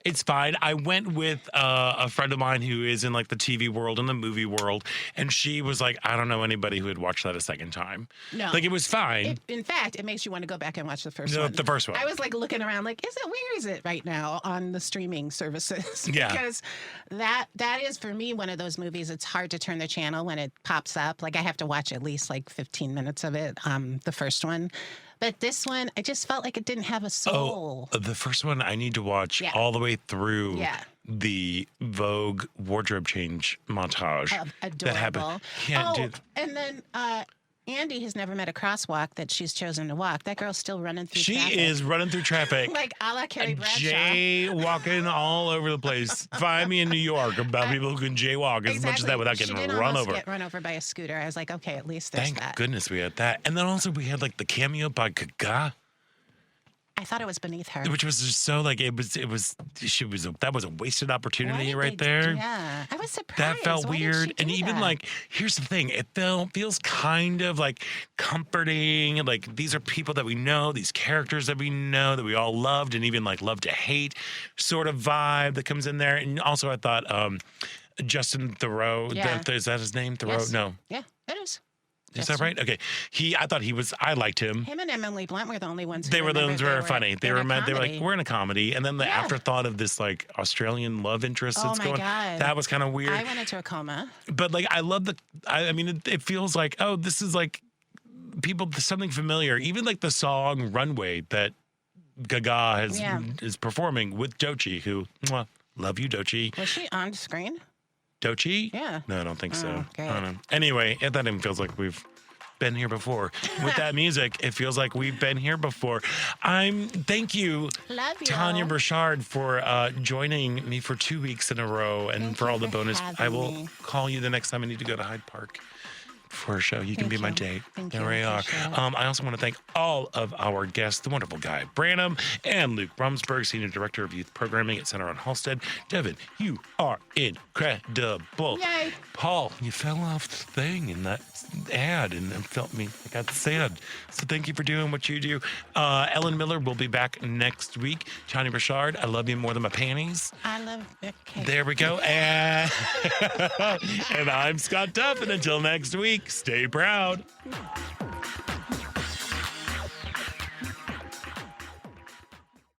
It's fine. I went with a friend of mine who is in like the TV world and the movie world, and she was like, I don't know anybody who had watched that a second time. No. Like, it was fine. In fact, it makes you want to go back and watch the first one. The first one. I was like looking around like, where is it right now on the streaming services? Yeah. Because that is, for me, one of those movies, it's hard to turn the channel when it pops up. Like, I have to watch at least like 15 minutes of it, the first one. But this one, I just felt like it didn't have a soul. Oh, the first one I need to watch all the way through the Vogue wardrobe change montage. Adorable. That happened. And then Andy has never met a crosswalk that she's chosen to walk. That girl's still running through traffic. She is running through traffic. Like a la Carrie Bradshaw. Jaywalking all over the place. Find me in New York about people who can jaywalk as much as that without getting run over. Get run over by a scooter. I was like, okay, at least there's that. Thank goodness we had that. And then also we had like the cameo by Gaga. I thought it was beneath her. Which was just so like that was a wasted opportunity right there. Yeah. I was surprised. That felt weird. And even that? like, here's the thing, it feels kind of like comforting. Like, these are people that we know, these characters that we know, that we all loved and even like love to hate sort of vibe that comes in there. And also I thought Justin Theroux, is that his name? Theroux? Yes. No. Yeah, it is. Is that right? Okay. I liked him. Him and Emily Blunt were the only ones. They were the ones who were funny. They were like, we're in a comedy. And then the Yeah. afterthought of this like Australian love interest that's going. God. That was kind of weird. I went into a coma. But like, I love it feels like, oh, this is like people something familiar, even like the song Runway that Gaga is performing with Doechii, who, love you, Doechii. Was she on screen? Doechii? Yeah. No, I don't think so. Great. I don't know. Anyway, that even feels like we've been here before. With that music, it feels like we've been here before. Thank you, Love you, Tania Richard, for joining me for 2 weeks in a row, and for all the bonus. I will call you the next time I need to go to Hyde Park for a show. You can be my date. There we are. I also want to thank all of our guests, the wonderful Guy Branham and Luke Brumsberg, Senior Director of Youth Programming at Center on Halstead. Devin, you are incredible. Yay. Paul, you fell off the thing in that ad and felt me. I got sad. So thank you for doing what you do. Ellen Miller will be back next week. Tania Richard, I love you more than my panties. I love it. Okay. There we go. And I'm Scott Duff. And until next week, stay proud.